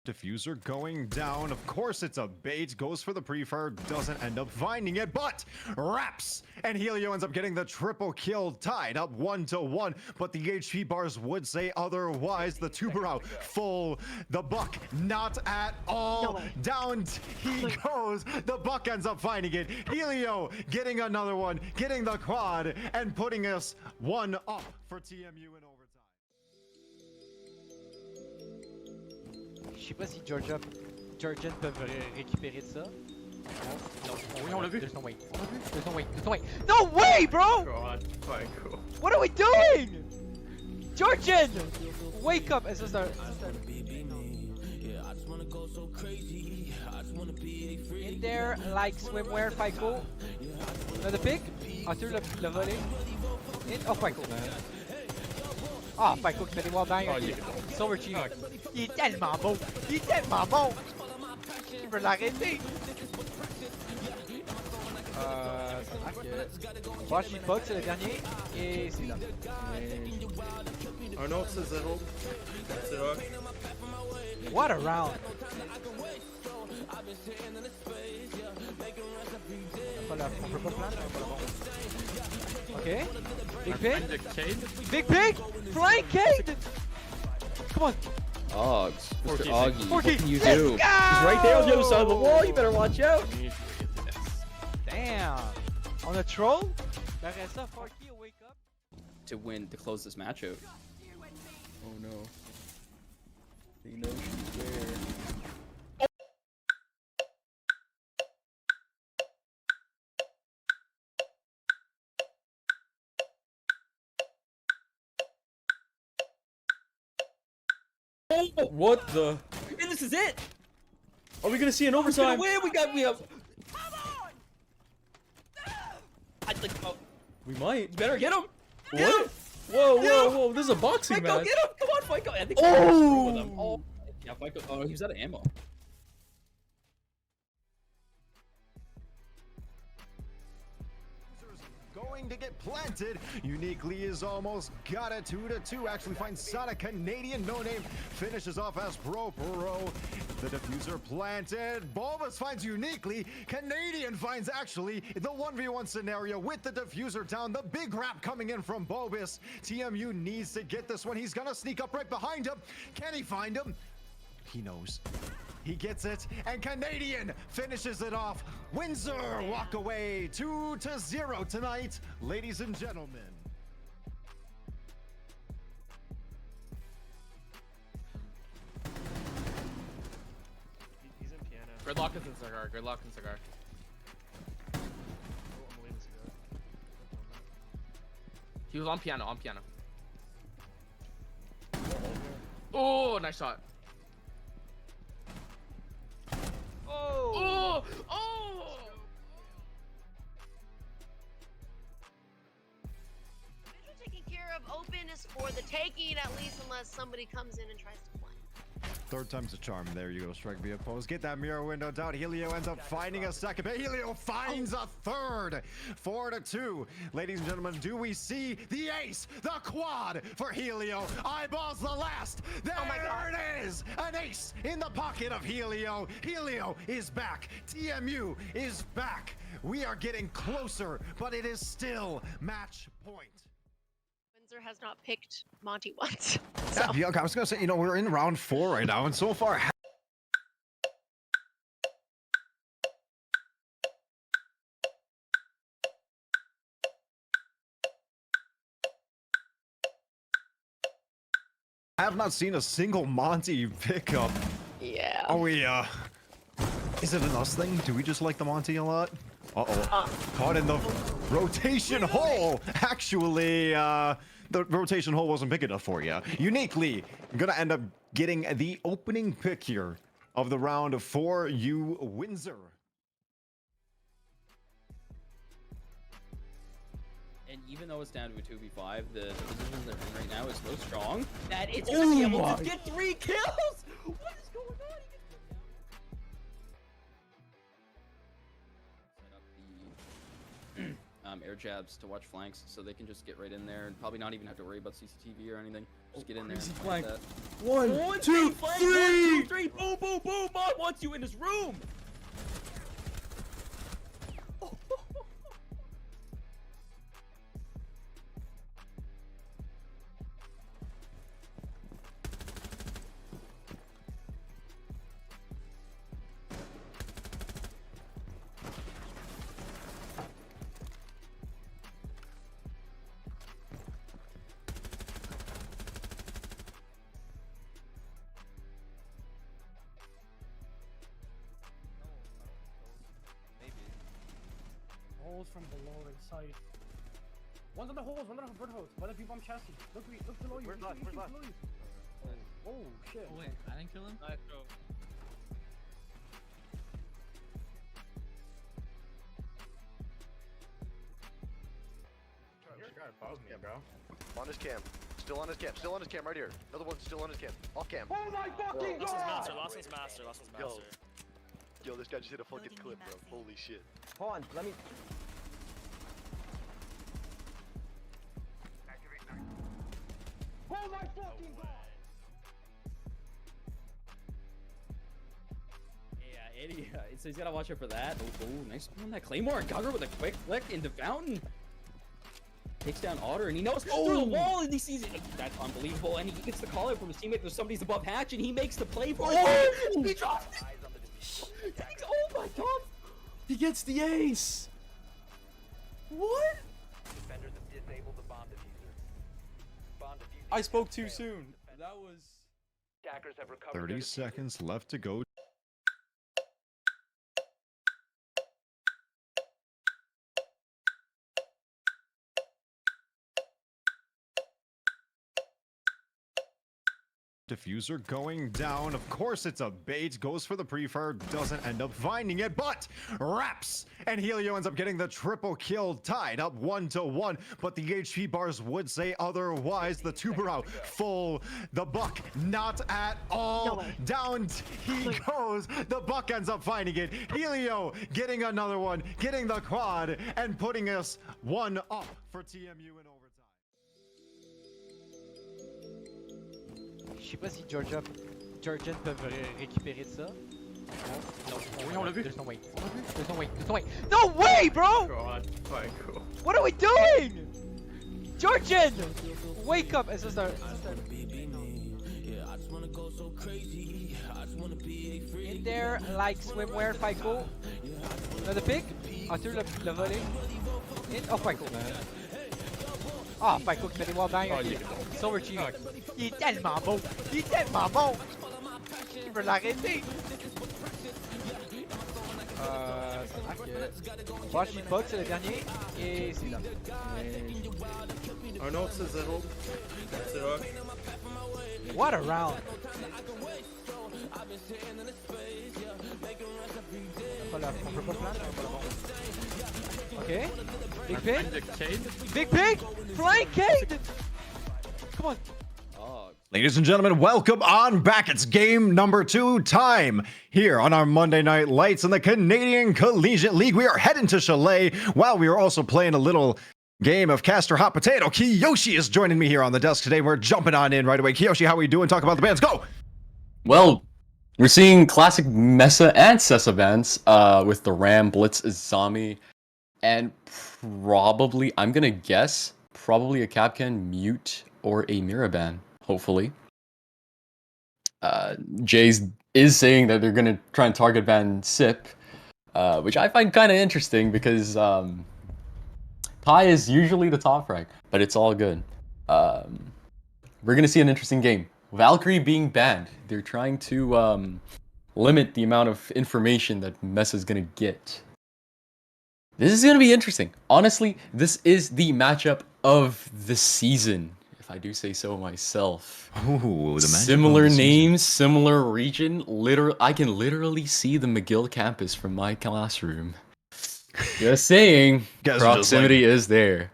Diffuser going down. Of course, it's a bait. Goes for the prefire. Doesn't end up finding it, but wraps. And Helio ends up getting the triple kill, tied up 1-1. But the HP bars would say otherwise. The tuber out full. The buck not at all. Down he goes. The buck ends up finding it. Helio getting another one, getting the quad, and putting us 1 up for TMU in overtime. Je sais pas si Georgian peuvent récupérer de ça. Non. Oui, on l'a vu. There's no way. There's no way. There's no way. No way, bro! God, Michael. What are we doing? Georgian! Wake up! Is this our... In there, like swimwear, Fico. Another pick. Arthur le volé. In. Oh, Fico. Ah, Fico qui met des wallbangs. So overcheating. Il est tellement bon. Il est tellement bon. Il veut l'arrêter. Ça marque. Watch me bug, c'est le dernier. Et c'est là. Oh non, c'est 0. C'est vrai. What a round. On peut pas plaindre, on peut pas. Ok. Big pig. Big pig. Flying Cade. Come on. Oggs. Mr. Oggy. 14. What can you Let's do? go! He's right there on the other side of the wall. You better watch out. Damn. On a troll? Baressa, Forky, wake up. To win, to close this match out. Oh no. He knows she's there. Oh, what the? And this is it! Are we gonna see an overtime? We have. I think. Oh, We might. you better get him. What? Whoa! This is a boxing Fico, match. get him! Come on, Fico! I think Oh! with him. Oh! Yeah, Fico. Oh, he was out of ammo. Going to get planted. Uniquely is almost got it. 2-2. Actually finds Sonic. Canadian no name finishes off as Pro. The diffuser planted. Bulbous finds Uniquely. Canadian finds actually the 1v1 scenario with the diffuser down. The big wrap coming in from Bulbous. TMU needs to get this one. He's gonna sneak up right behind him. Can he find him? He knows. He gets it, and Canadian finishes it off. Windsor walk away 2-0 tonight, ladies and gentlemen. He's in piano. Gridlock is in cigar. Gridlock in cigar. Oh, I'm leaving cigar. He was on piano. On piano. Oh, nice shot. Oh! Oh! You're taking care of open is for the taking, at least unless somebody comes in and tries to play. Third time's a charm. There you go, strike via post. Get that mirror window down. Helio ends up finding a second, but Helio finds a third. 4-2. Ladies and gentlemen, do we see the ace, the quad for Helio? Eyeballs the last. There it is. An ace in the pocket of Helio. Helio is back. TMU is back. We are getting closer, but it is still match point. Windsor has not picked Monty once. So. Yeah, I was gonna say, we're in round 4 right now, and so far. I have not seen a single Monty pickup. Yeah. Are we, is it an us thing? Do we just like the Monty a lot? Uh-oh. Caught in the rotation hole. Actually, the rotation hole wasn't big enough for you. Uniquely, gonna end up getting the opening pick here of the round for you, Windsor. And even though it's down to a 2v5, the position they're in right now is so strong that it's Oh gonna be able my. to get 3 kills. What is going on? Set up the air jabs to watch flanks, so they can just get right in there and probably not even have to worry about CCTV or anything. Just get in there. Easy And fight flank. that. One, two, flank, three. 1, 2, 3. Hey, boom, boom, boom! Mod wants you in his room! Holes from below inside. One's on the holes, one on the bird holes. One of the people on chassis. Look below you. Where's last? Where's last? Below you. Oh shit. Oh wait, I didn't kill him? Nice throw. On his cam. Still on his cam. Still on his cam right here. Another one's still on his cam. Off cam. Oh my fucking god! Lost his master. Yo, this guy just hit a fucking clip, bro. Holy shit. Hold on, let me. Oh my fucking god! Yeah, idiot. So he's gotta watch out for that. Oh, nice on that Claymore. Gugger with a quick flick into Fountain. Takes down Otter, and he knows through the wall, and he sees it. That's unbelievable, and he gets the call out from his teammate. There's somebody's above hatch, and he makes the play for it. He drops it. Oh my god! He gets the ace. What? Defenders have disabled the bomb diffuser. Bomb diffuser. I spoke too soon. That was. Attackers have recovered 30 their diffuser. seconds left to go. Diffuser going down. Of course, it's a bait. Goes for the pre-fire. Doesn't end up finding it, but Raps and Helio ends up getting the triple kill, tied up 1-1. But the HP bars would say otherwise. The tuber out full. The buck not at all. Down he goes. The buck ends up finding it. Helio getting another one, getting the quad, and putting us one up for TMU in overtime. Je sais pas si Georgian peuvent récupérer de ça. Non, oui, on l'a vu. There's no way. There's no way. There's no way. No way, bro! God, fine, cool. What are we doing? Georgian! Wake up! Is this the... In there, like swimwear, Fico. Another pick. Arthur le volé. In... Oh, Fico. Ah, Fico qui fait des wallbangs. Okay. So overachieving. Il est tellement bon! Il est tellement bon! Je veux l'arrêter! Ça marque. Watch it bug, c'est le dernier. Et c'est là. I know it's a zero. That's it, rock. What a round! On peut pas flash, on va bon. Ok. Big pig. Big pig! Flying Cade! Come on. Ladies and gentlemen, welcome on back. It's game number 2 time here on our Monday Night Lights in the Canadian Collegiate League. We are heading to Chalet while we are also playing a little game of Caster Hot Potato. Kiyoshi is joining me here on the desk today. We're jumping on in right away. Kiyoshi, how are we doing? Talk about the bands. Go! Well, we're seeing classic Mesa and Sessa bands with the Ram, Blitz, Izami, and probably, I'm going to guess, probably a Capcan, Mute, or a Miraban. Hopefully. Jays is saying that they're going to try and target ban Sip, which I find kind of interesting because Pi is usually the top frag, but it's all good. We're going to see an interesting game. Valkyrie being banned. They're trying to limit the amount of information that Mesa is going to get. This is going to be interesting. Honestly, this is the matchup of the season. If I do say so myself. Ooh, the similar names, similar region. I can literally see the McGill campus from my classroom. Just saying, proximity is there.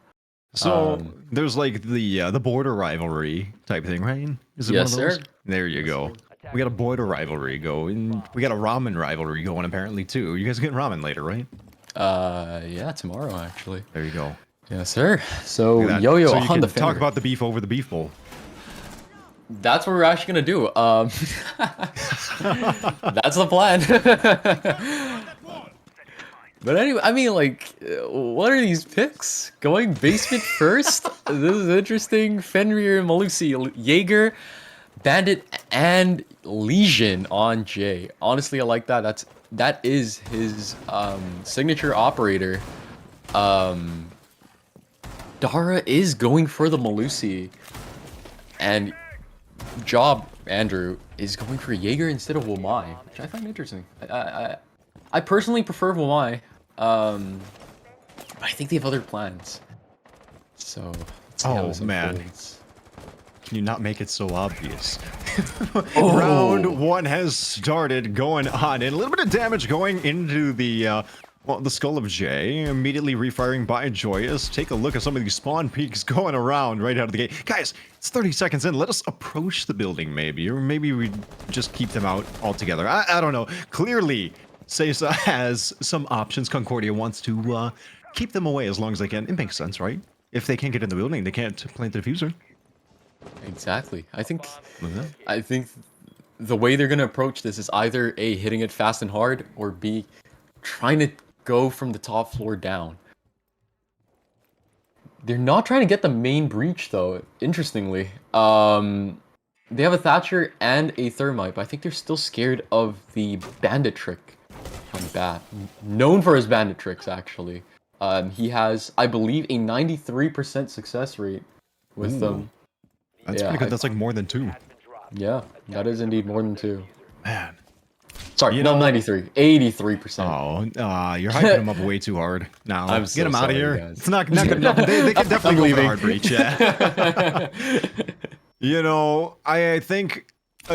So there's like the border rivalry type thing, right? Is it yes, one of those? Sir. There you go. We got a border rivalry going. We got a ramen rivalry going apparently too. You guys getting ramen later, right? Yeah, tomorrow actually. There you go. Yes, sir. So Yo-Yo so you on can the talk about the beef over the beef bowl. That's what we're actually gonna do. That's the plan. But anyway, I mean, like, what are these picks? Going basement first? This is interesting. Fenrir, Malusi, Jaeger, Bandit, and Legion on J. Honestly, I like that. That is his signature operator. Dara is going for the Malusi, and Job Andrew is going for Jaeger instead of Wamai, which I find interesting. I personally prefer Wamai, but I think they have other plans. So let's see how this unfolds. Can you not make it so obvious? Oh. Round 1 has started going on, and a little bit of damage going into the the skull of Jay, immediately refiring by Joyous. Take a look at some of these spawn peaks going around right out of the gate. Guys, it's 30 seconds in. Let us approach the building maybe, or maybe we just keep them out altogether. I don't know. Clearly, Sesa has some options. Concordia wants to keep them away as long as they can. It makes sense, right? If they can't get in the building, they can't plant the diffuser. Exactly. I think the way they're gonna approach this is either A, hitting it fast and hard, or B, trying to go from the top floor down. They're not trying to get the main breach though, interestingly. They have a Thatcher and a Thermite, but I think they're still scared of the bandit trick from Bat. Known for his bandit tricks, actually. He has, I believe, a 93% success rate with them. That's pretty good. That's like more than 2. Yeah, that is indeed more than 2. Man. Sorry, no, 93. 83%. Oh, you're hyping him up way too hard. Now, I'm get him out of here. guys. It's not good enough. They can definitely go for hard breach, yeah. I think,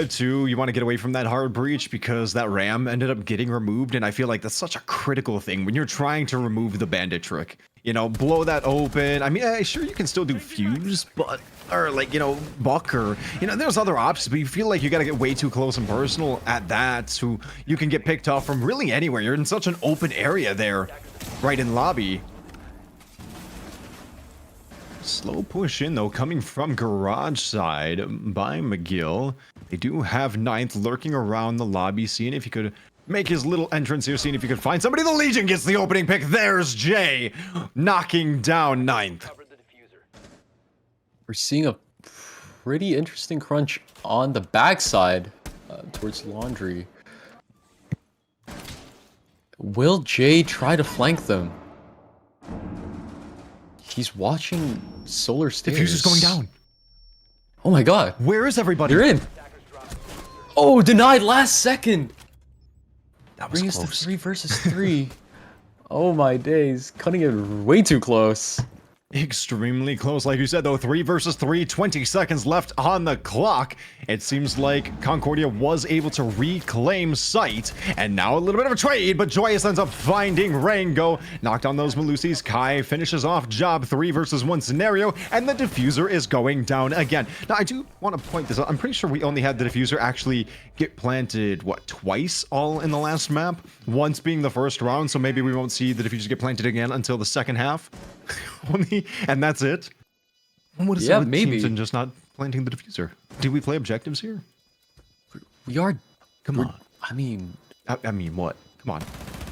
too, you want to get away from that hard breach because that ram ended up getting removed, and I feel like that's such a critical thing when you're trying to remove the bandit trick. Blow that open. I mean, sure, you can still do fuse, but, or like, buck, or, there's other options, but you feel like you gotta get way too close and personal at that, so you can get picked off from really anywhere. You're in such an open area there, right in lobby. Slow push in, though, coming from garage side by McGill. They do have 9th lurking around the lobby, seeing if he could make his little entrance here, seeing if you could find somebody. The Legion gets the opening pick. There's Jay, knocking down 9th. We're seeing a pretty interesting crunch on the backside towards Laundry. Will Jay try to flank them? He's watching Solar Stairs. Diffuser's going down. Oh my god. Where is everybody? They're in. Oh, denied last second. That was Bring us close. to 3 versus 3. Oh my days. Cutting it way too close. Extremely close, like you said, though. 3 versus 3, 20 seconds left on the clock. It seems like Concordia was able to reclaim site, and now a little bit of a trade, but Joyous ends up finding Rango. Knocked on those Malusis. Kai finishes off job 3 versus 1 scenario, and the diffuser is going down again. Now, I do want to point this out. I'm pretty sure we only had the diffuser actually get planted, what, twice all in the last map? Once being the first round, so maybe we won't see the diffuser get planted again until the second half. Only, and that's it. What is it with teams and just not planting the diffuser? Do we play objectives here? We are. Come on. I mean, what? Come on.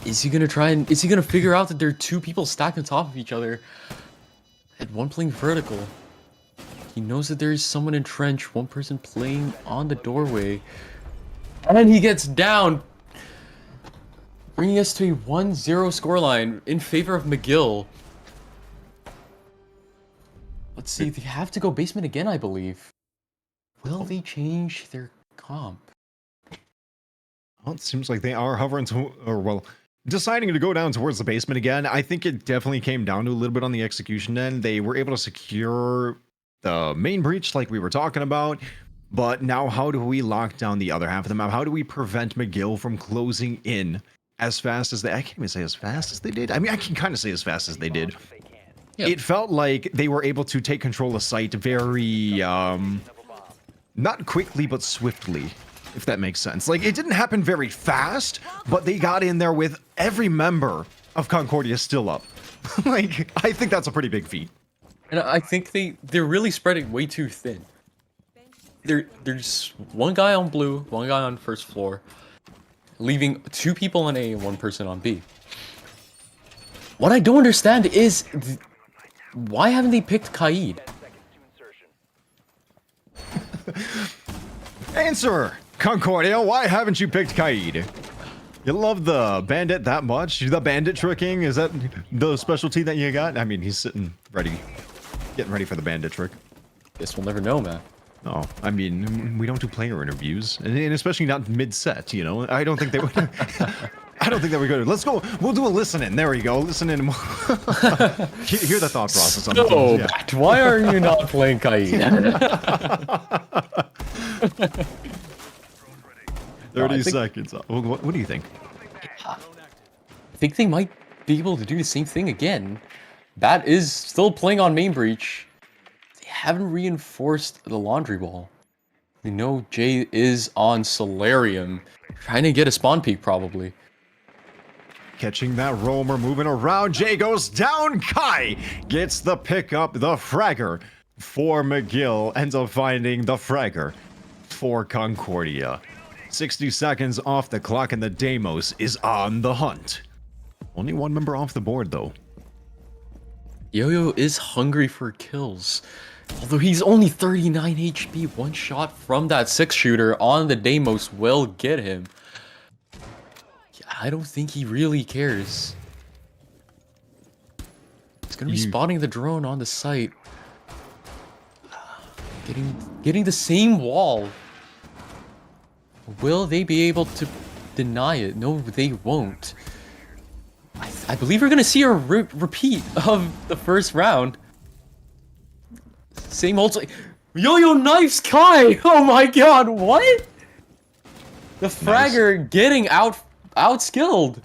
Is he gonna try and is he gonna figure out that there are 2 people stacked on top of each other and one playing vertical? He knows that there is someone in trench, one person playing on the doorway, and he gets down, bringing us to a 1-0 scoreline in favor of McGill. Let's see, they have to go basement again, I believe. Will they change their comp? Well, it seems like they are hovering to, or well, deciding to go down towards the basement again. I think it definitely came down to a little bit on the execution end. They were able to secure the main breach like we were talking about, but now how do we lock down the other half of the map? How do we prevent McGill from closing in as fast as I can't even say as fast as they did. I mean, I can kind of say as fast as they did. Yep. It felt like they were able to take control of site very, not quickly, but swiftly, if that makes sense. Like, it didn't happen very fast, but they got in there with every member of Concordia still up. Like, I think that's a pretty big feat. And I think they're really spreading way too thin. there's one guy on blue, one guy on first floor, leaving 2 people on A and 1 person on B. What I don't understand is why haven't they picked Kaid? Answer, Concordia. Why haven't you picked Kaid? You love the bandit that much? The bandit tricking? Is that the specialty that you got? I mean, he's sitting ready, getting ready for the bandit trick. Guess we'll never know, man. Oh, I mean, we don't do player interviews, and especially not mid-set, you know? I don't think they would... I don't think that we go. Let's go. We'll do a listen-in. There we go. Listen in. Hear the thought process on the So, yeah. Matt, why are you not playing Kaid? 30 seconds. What do you think? I think they might be able to do the same thing again. Bat is still playing on main breach. They haven't reinforced the laundry wall. We know Jay is on Solarium, trying to get a spawn peak probably. Catching that roamer, moving around. Jay goes down. Kai gets the pickup. The fragger for McGill ends up finding the fragger for Concordia. 60 seconds off the clock, and the Deimos is on the hunt. Only 1 member off the board, though. Yo-Yo is hungry for kills. Although he's only 39 HP, 1 shot from that 6-shooter on the Deimos will get him. I don't think he really cares. He's gonna be spotting the drone on the site. Getting the same wall. Will they be able to deny it? No, they won't. I believe we're gonna see a repeat of the first round. Same old... Yo-Yo knifes Kai! Oh my god, what? The fragger getting outskilled.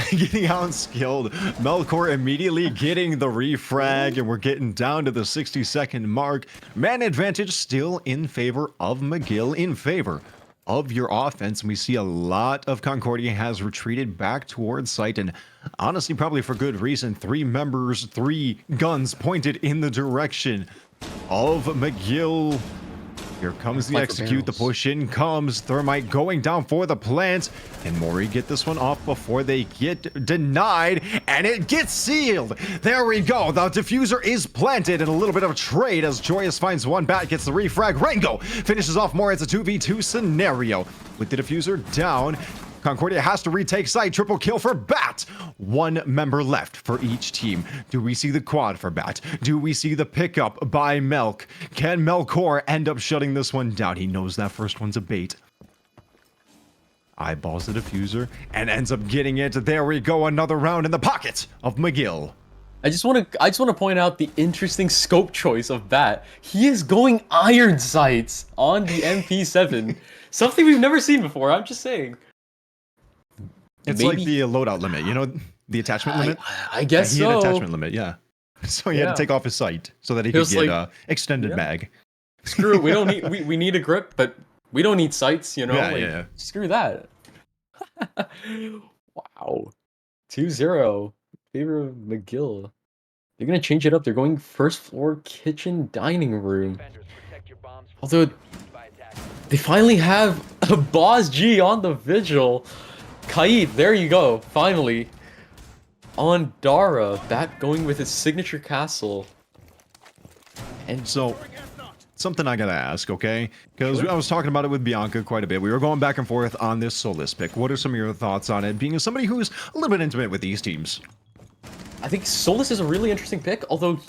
Getting outskilled. Melkor immediately getting the refrag, and we're getting down to the 60-second mark. Man advantage still in favor of McGill, in favor of your offense. We see a lot of Concordia has retreated back towards site, and honestly, probably for good reason. 3 members, 3 guns pointed in the direction of McGill. Here comes the execute, the push in comes. Thermite going down for the plant. Can Mori get this one off before they get denied? And it gets sealed. There we go. The diffuser is planted, and a little bit of a trade as Joyous finds 1 bat, gets the refrag. Rango finishes off more. It's a 2v2 scenario with the diffuser down. Concordia has to retake site. Triple kill for Bat. 1 member left for each team. Do we see the quad for Bat? Do we see the pickup by Melk? Can Melkor end up shutting this one down? He knows that first one's a bait. Eyeballs the diffuser and ends up getting it. There we go. Another round in the pocket of McGill. I just want to point out the interesting scope choice of Bat. He is going iron sights on the MP7. Something we've never seen before. I'm just saying. It's like the loadout limit, you know, the attachment limit? I guess he so. had attachment limit, yeah. So he had to take off his sight so that he could get like, extended mag. Screw it, we don't need we need a grip, but we don't need sights, you know? Yeah, like, yeah. Screw that. Wow. 2-0. Favor of McGill. They're gonna change it up. They're going first floor kitchen dining room. Although they finally have a Boss G on the vigil. Kaid, there you go, finally. On Dara, Bat going with his signature castle. And so, something I gotta ask, okay? Because I was talking about it with Bianca quite a bit. We were going back and forth on this Solis pick. What are some of your thoughts on it, being somebody who's a little bit intimate with these teams? I think Solis is a really interesting pick, although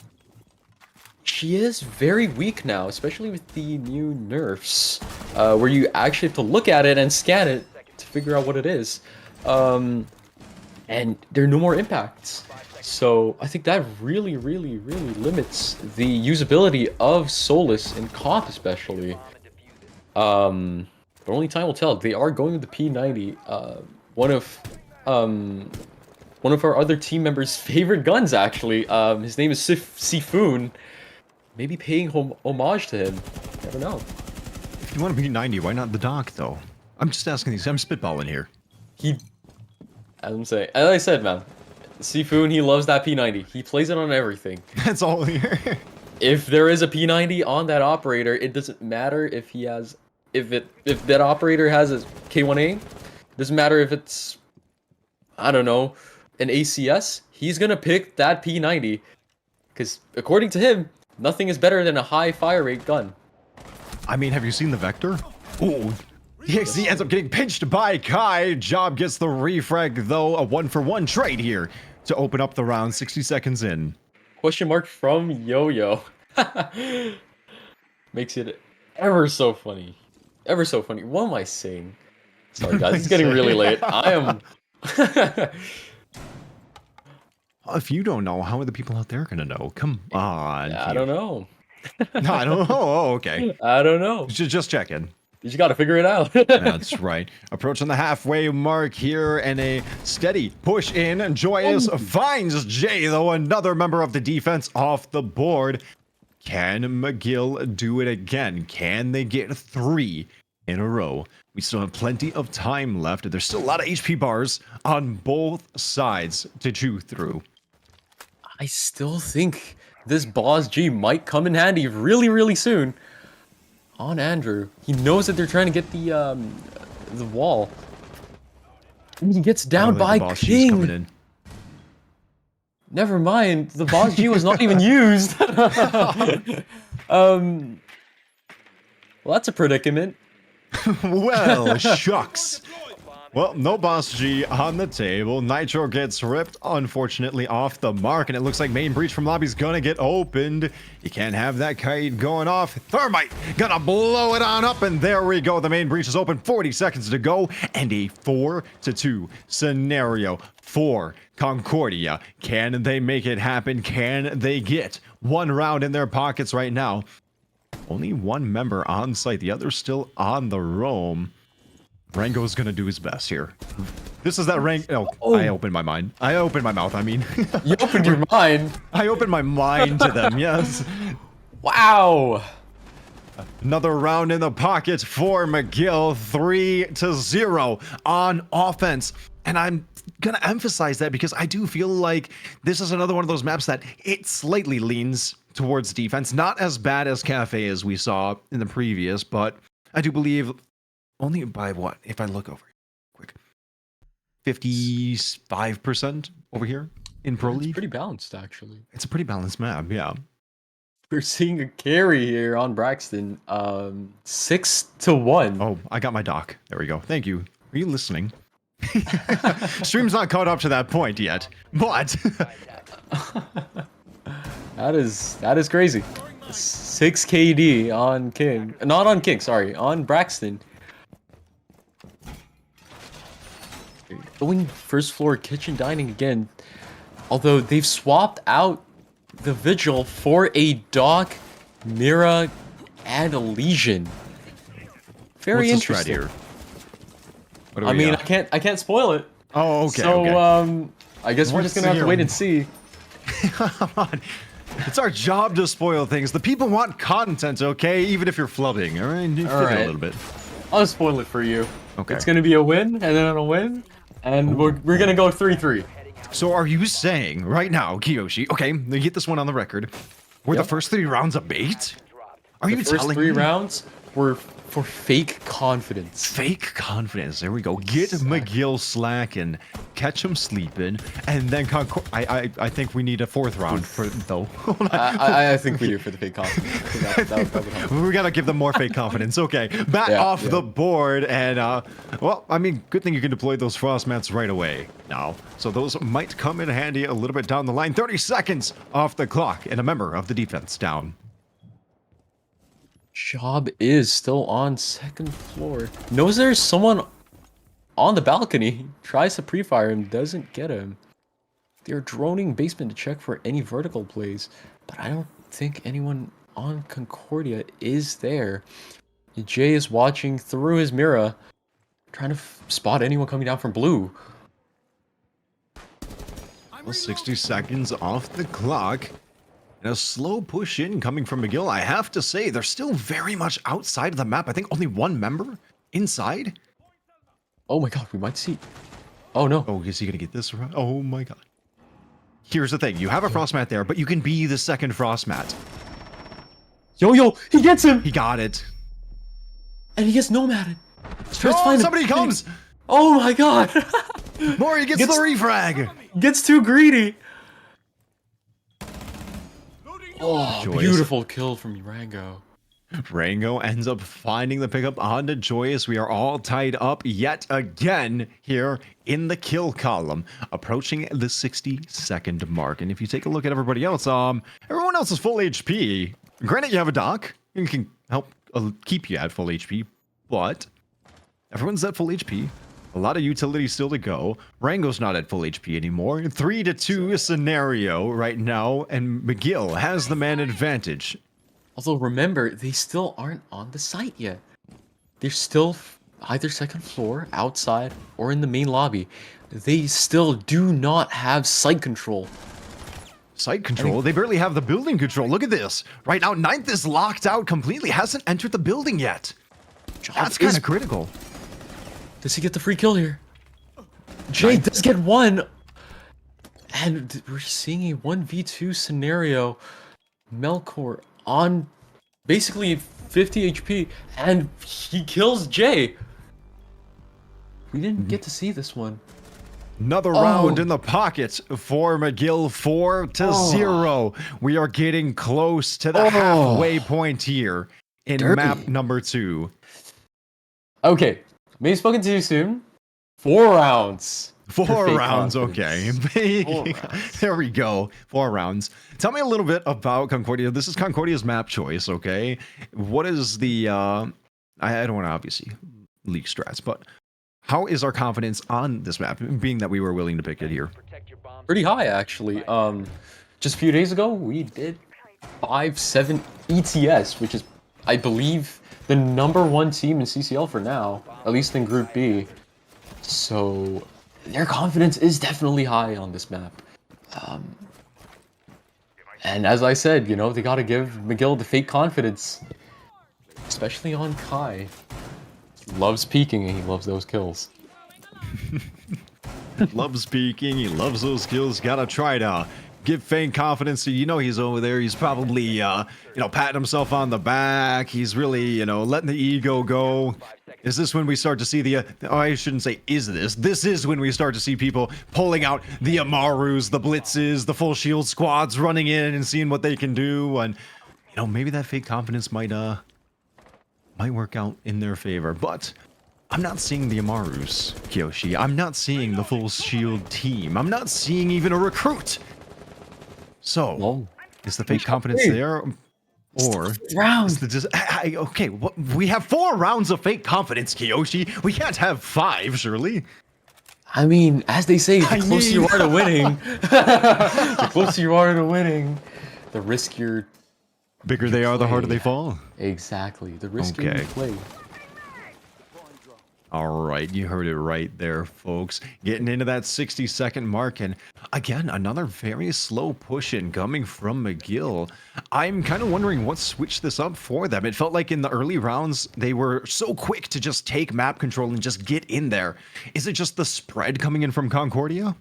she is very weak now, especially with the new nerfs, where you actually have to look at it and scan it to figure out what it is. And there are no more impacts. So I think that really limits the usability of Solis in comp especially. But only time will tell. They are going with the P90. One of our other team members' favorite guns, actually. His name is Sifoon. Maybe paying homage to him. Never know. If you want a P90, why not the Doc, though? I'm just asking these. I'm spitballing here. As I said, man. Sifoon, he loves that P90. He plays it on everything. That's all. if there is a P90 on that operator, it doesn't matter if he has, if that operator has a K1A, it doesn't matter if it's, I don't know, an ACS, he's gonna pick that P90. Because according to him, nothing is better than a high fire rate gun. I mean, have you seen the Vector? Ooh. He ends up getting pinched by Kai. Job gets the refrag, though. A 1-for-1 trade here to open up the round 60 seconds in. Question mark from Yo-Yo. Makes it ever so funny. Ever so funny. What am I saying? Sorry guys, it's getting really late. I am... If you don't know, how are the people out there gonna know? Come on. I don't know. No, I don't know. Oh, okay. I don't know. Just checking. You just gotta figure it out. That's right. Approaching the halfway mark here, and a steady push in. Joyous finds Jay, though, another member of the defense off the board. Can McGill do it again? Can they get 3 in a row? We still have plenty of time left. There's still a lot of HP bars on both sides to chew through. I still think this Boss G might come in handy really, really soon. On Andrew. He knows that they're trying to get the wall. And he gets down by King. Coming in. Never mind, the Boss G was not even used. Well, that's a predicament. Well, shucks. Well, no Boss G on the table. Nitro gets ripped, unfortunately, off the mark, and it looks like main breach from lobby's gonna get opened. You can't have that kite going off. Thermite gonna blow it on up, and there we go. The main breach is open. 40 seconds to go, and a 4-2 scenario for Concordia. Can they make it happen? Can they get 1 round in their pockets right now? Only 1 member on site. The other's still on the roam. Rango's gonna do his best here. This is that Rango. Oh, I opened my mind. I opened my mouth, I mean. You opened your mind? I opened my mind to them, yes. Wow. Another round in the pocket for McGill. 3-0 on offense. And I'm gonna emphasize that because I do feel like this is another one of those maps that it slightly leans towards defense. Not as bad as Cafe as we saw in the previous, but I do believe only by what? If I look over quick. 55% over here in Pro League. It's pretty balanced, actually. It's a pretty balanced map, yeah. We're seeing a carry here on Braxton. 6-1. Oh, I got my doc. There we go. Thank you. Are you listening? Stream's not caught up to that point yet, but that is crazy. 6 KD on King. Not on King, sorry. On Braxton. Going first floor kitchen dining again. Although they've swapped out the Vigil for a Doc, Mira, and a Legion. Very interesting. Here? I mean, I can't spoil it. Oh, okay. So, okay. I guess we're just gonna have to wait and see. Come on. It's our job to spoil things. The people want content, okay? Even if you're flubbing, all right? All right. A little bit. I'll spoil it for you. Okay. It's gonna be a win, and then a win, and we're gonna go 3-3. So are you saying right now, Kiyoshi? Okay, you get this one on the record. Were the first 3 rounds a bait? Are you telling me? The first 3 rounds were for fake confidence. Fake confidence. There we go. Get McGill slacking, catch him sleeping, and then I think we need a 4th round for though. I think we do for the fake confidence. That we gotta give them more fake confidence. Okay, back off the board, and well, I mean, good thing you can deploy those frost mats right away now. So those might come in handy a little bit down the line. 30 seconds off the clock, and a member of the defense down. Job is still on 2nd floor. Knows there's someone on the balcony. Tries to pre-fire him, doesn't get him. They're droning basement to check for any vertical plays, but I don't think anyone on Concordia is there. Jay is watching through his mirror, trying to spot anyone coming down from blue. Well, 60 seconds off the clock. And a slow push in coming from McGill. I have to say, they're still very much outside of the map. I think only 1 member inside. Oh my god, we might see. Oh no. Oh, is he gonna get this right? Oh my god. Here's the thing. You have a frost mat there, but you can be the 2nd frost mat. Yo, he gets him! He got it. And he gets nomaded. Tries to Oh, find somebody him. comes! Oh my god! Mori gets the refrag! Gets too greedy. Oh, Joyous. beautiful kill from Rango. Rango ends up finding the pickup onto Joyous. We are all tied up yet again here in the kill column, approaching the 60-second mark. And if you take a look at everybody else, everyone else is full HP. Granted, you have a doc. It can help keep you at full HP, but everyone's at full HP. A lot of utility still to go. Rango's not at full HP anymore. 3-2 scenario right now, and McGill has the man advantage. Although remember, they still aren't on the site yet. They're still either second floor, outside, or in the main lobby. They still do not have site control. Site control? They barely have the building control. Look at this. Right now, Ninth is locked out completely. Hasn't entered the building yet. That's kind of critical. Does he get the free kill here? Jay does get one. And we're seeing a 1v2 scenario. Melkor on basically 50 HP, and he kills Jay. We didn't get to see this one. Another round in the pocket for McGill, 4-0. We are getting close to the halfway point here in map number 2. Okay, maybe spoken too soon. 4 rounds. 4 rounds, okay. 4 rounds. There we go. 4 rounds. Tell me a little bit about Concordia. This is Concordia's map choice, okay? What is the, I don't want to obviously leak strats, but how is our confidence on this map, being that we were willing to pick it here? Pretty high, actually. Just a few days ago, we did 5-7 ETS, which is, I believe, the #1 team in CCL for now, at least in Group B. So their confidence is definitely high on this map. And as I said, you know, they gotta give McGill the fake confidence, especially on Kai. He loves peeking and he loves those kills. Loves peeking, he loves those kills. Gotta try to give fake confidence. So you know he's over there. He's probably, you know, patting himself on the back. He's really, you know, letting the ego go. Is this when we start to see the, oh, I shouldn't say is this. This is when we start to see people pulling out the Amarus, the Blitzes, the full shield squads running in and seeing what they can do. And, you know, maybe that fake confidence might work out in their favor. But I'm not seeing the Amarus, Kiyoshi. I'm not seeing the full shield team. I'm not seeing even a recruit. So, is the fake confidence there? Or rounds. Okay, we have 4 rounds of fake confidence, Kiyoshi. We can't have 5, surely. I mean, as they say, the closer you are to winning, the closer you are to winning, the riskier. Bigger they are, the harder they fall. Exactly, the riskier you play. All right, you heard it right there, folks. Getting into that 60-second mark, and again, another very slow push-in coming from McGill. I'm kind of wondering what switched this up for them. It felt like in the early rounds, they were so quick to just take map control and just get in there. Is it just the spread coming in from Concordia?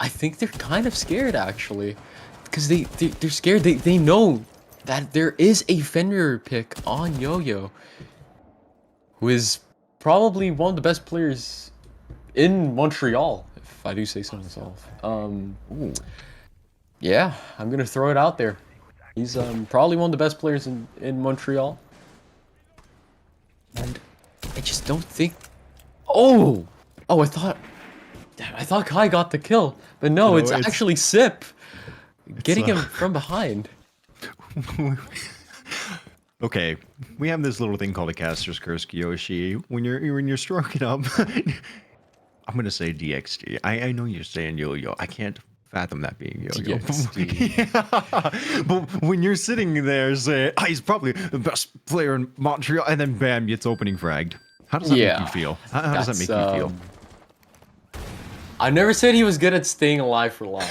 I think they're kind of scared, actually. Because they're scared. They know that there is a Fenrir pick on Yo-Yo, who is probably one of the best players in Montreal, if I do say so myself. Yeah, I'm gonna throw it out there. He's probably one of the best players in Montreal. And I just don't think... Oh, I thought Kai got the kill, but no, it's actually Sip getting him from behind. Okay, we have this little thing called a caster's curse, Kiyoshi. When you're stroking up, I'm gonna say DXD. I know you're saying yo-yo. I can't fathom that being yo-yo. Yeah. But when you're sitting there saying, he's probably the best player in Montreal, and then bam, it's opening fragged. How does that make you feel? How does that make you feel? I never said he was good at staying alive for long.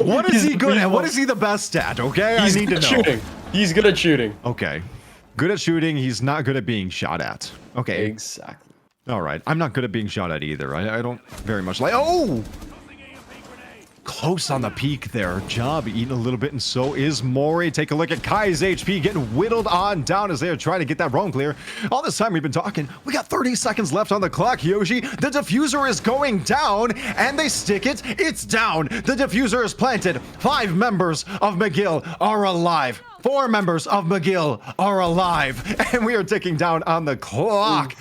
What is he good at? What is he the best at? Okay, I need to know. Shooting. He's good at shooting. Okay, good at shooting. He's not good at being shot at. Okay, exactly. All right, I'm not good at being shot at either. I don't very much like. Oh, close on the peak there. Job eating a little bit, and so is Mori. Take a look at Kai's HP getting whittled on down as they are trying to get that roam clear. All this time we've been talking, we got 30 seconds left on the clock, Yoshi. The diffuser is going down, and they stick it. It's down. The diffuser is planted. 5 members of McGill are alive. 4 members of McGill are alive. And we are ticking down on the clock.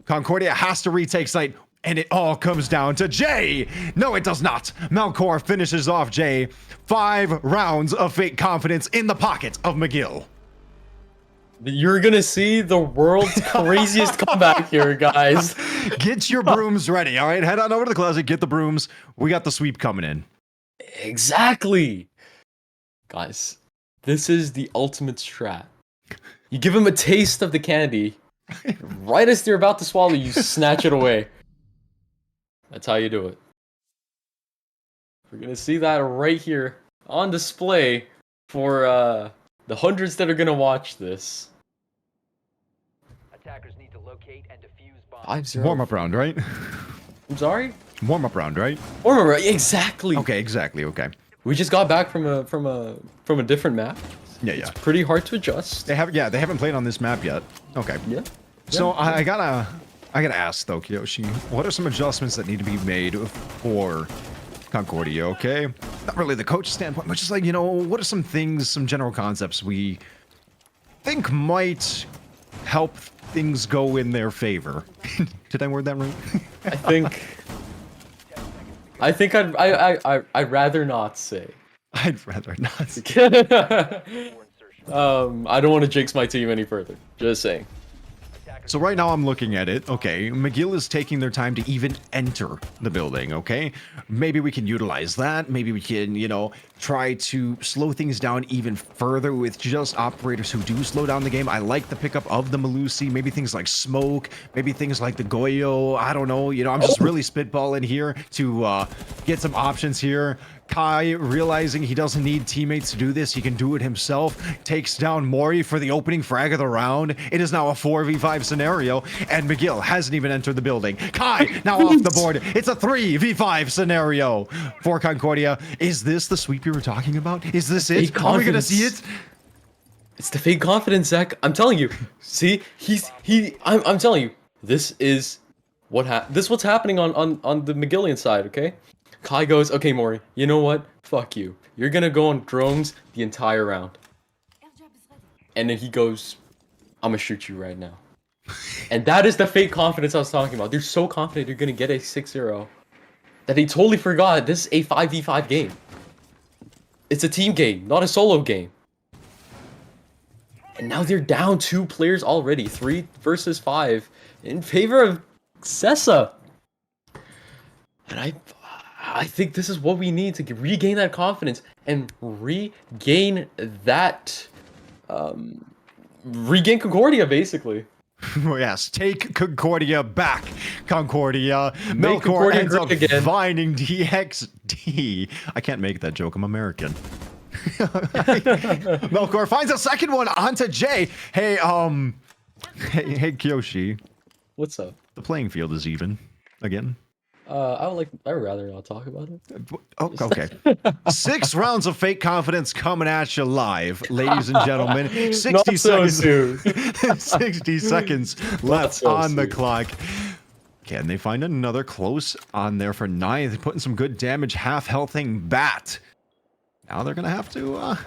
Concordia has to retake site. And it all comes down to Jay. No, it does not. Melkor finishes off Jay. 5 rounds of fake confidence in the pocket of McGill. You're gonna see the world's craziest comeback here, guys. Get your brooms ready, all right? Head on over to the closet, get the brooms. We got the sweep coming in. Exactly. Guys, this is the ultimate strat. You give them a taste of the candy. Right as they're about to swallow, you snatch it away. That's how you do it. We're gonna see that right here on display for the hundreds that are gonna watch this. Attackers need to locate and defuse bombs. 5-0. Warm-up round, right? I'm sorry? Warm-up round, right? Warm-up round, exactly. Okay, exactly, okay. We just got back from a different map. Yeah. It's pretty hard to adjust. They haven't played on this map yet. Okay. Yeah. So I gotta ask though, Kiyoshi, what are some adjustments that need to be made for Concordia, okay? Not really the coach standpoint, but just like, what are some things, some general concepts we think might help things go in their favor? Did I word that right? I think I'd rather not say. I'd rather not say. I don't want to jinx my team any further. Just saying. So right now I'm looking at it, okay, McGill is taking their time to even enter the building, okay? Maybe we can utilize that. Maybe we can, try to slow things down even further with just operators who do slow down the game. I like the pickup of the Malusi, maybe things like Smoke, maybe things like the Goyo, I don't know, I'm just really spitballing here to get some options here. Kai, realizing he doesn't need teammates to do this, he can do it himself, takes down Mori for the opening frag of the round. It is now a 4v5 scenario, and McGill hasn't even entered the building. Kai now off the board. It's a 3v5 scenario for Concordia. Is this the sweep you were talking about? Is this it? Are we gonna see it? It's the fake confidence, Zach. I'm telling you. See, I'm telling you. This is what's happening on the McGillian side, okay? Kai goes, okay, Mori, you know what? Fuck you. You're gonna go on drones the entire round. And then he goes, I'm gonna shoot you right now. And that is the fake confidence I was talking about. They're so confident they're gonna get a 6-0 that they totally forgot this is a 5v5 game. It's a team game, not a solo game. And now they're down 2 players already, 3 versus 5, in favor of Sessa. And I think this is what we need to regain that confidence and regain that, regain Concordia, basically. Yes, take Concordia back, Concordia. Make Melkor Concordia ends up great again. finding DXD. I can't make that joke, I'm American. Melkor finds a second one onto Jay. Hey, hey, Kyoshi. What's up? The playing field is even again. I'd rather not talk about it. Oh, okay. 6 rounds of fake confidence coming at you live, ladies and gentlemen. 60 seconds. 60 seconds left on the clock. Can they find another close on there for 9th? Putting some good damage, half healthing Bat. Now they're gonna have to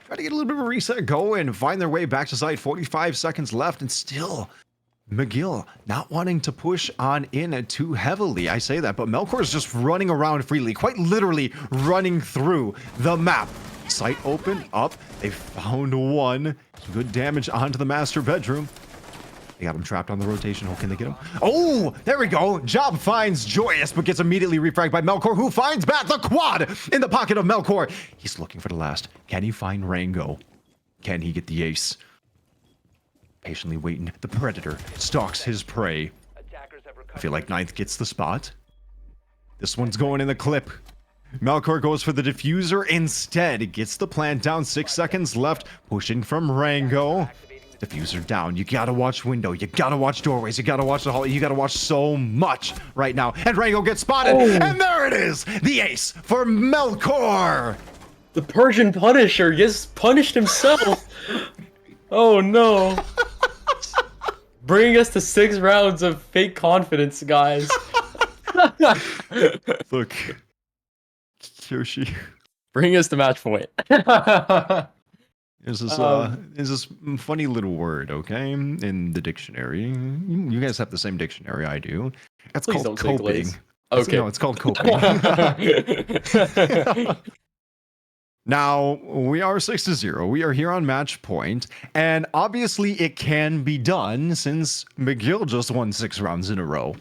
try to get a little bit of a reset going, find their way back to site. 45 seconds left, and still McGill not wanting to push on in too heavily. I say that, but Melkor is just running around freely, quite literally running through the map. Site open up. They found one. Some good damage onto the master bedroom. They got him trapped on the rotation. Oh, can they get him? Oh, there we go. Job finds Joyous, but gets immediately refragged by Melkor, who finds Bat. The quad in the pocket of Melkor. He's looking for the last. Can he find Rango? Can he get the ace? Patiently waiting. The Predator stalks his prey. I feel like 9th gets the spot. This one's going in the clip. Melkor goes for the diffuser instead. Gets the plant down. 6 seconds left. Pushing from Rango. Diffuser down. You gotta watch window. You gotta watch doorways. You gotta watch the hall. You gotta watch so much right now. And Rango gets spotted. And there it is. The ace for Melkor. The Persian Punisher just punished himself. Oh no. Bringing us to 6 rounds of fake confidence, guys. Look. Yoshi. Bring us to match point. There's this funny little word, okay, in the dictionary. You guys have the same dictionary I do. It's Please called don't say coping. glaze. Okay. No, it's called coping. Now, we are 6-0. We are here on match point, and obviously it can be done since McGill just won 6 rounds in a row.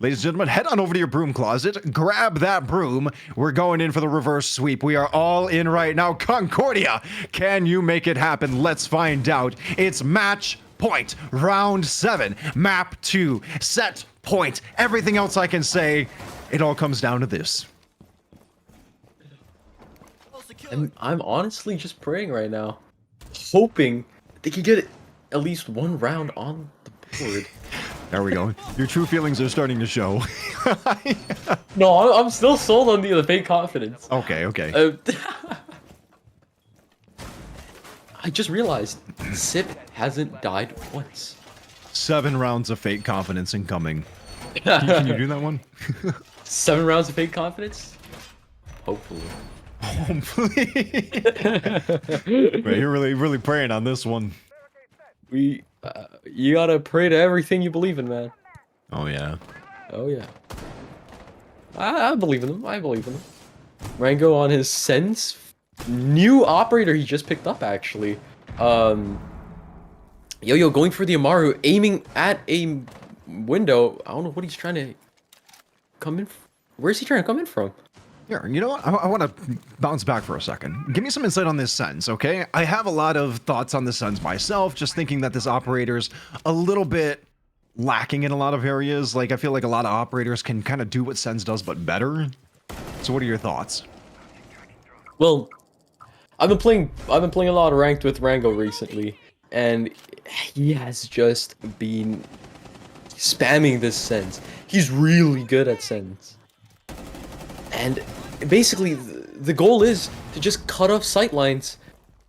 Ladies and gentlemen, head on over to your broom closet, grab that broom. We're going in for the reverse sweep. We are all in right now. Concordia, can you make it happen? Let's find out. It's match point, round 7, map 2, set point. Everything else I can say, it all comes down to this. I'm honestly just praying right now, hoping they can get at least 1 round on the board. There we go. Your true feelings are starting to show. No, I'm still sold on the fake confidence. Okay. I just realized Sip hasn't died once. 7 rounds of fake confidence incoming. Can you do that one? 7 rounds of fake confidence? Hopefully. Hopefully. Wait, you're really praying on this one. You gotta pray to everything you believe in, man. Oh yeah. Oh yeah. I believe in them. I believe in them. Rango on his sense. New operator he just picked up, actually. Yo, going for the Amaru, aiming at a window. I don't know what he's trying to come in. Where's he trying to come in from? Here, you know what? I want to bounce back for a second. Give me some insight on this Sens, okay? I have a lot of thoughts on the Sens myself, just thinking that this operator's a little bit lacking in a lot of areas. Like, I feel like a lot of operators can kind of do what Sens does, but better. So what are your thoughts? Well, I've been playing a lot of ranked with Rango recently, and he has just been spamming this Sens. He's really good at Sens. And basically, the goal is to just cut off sightlines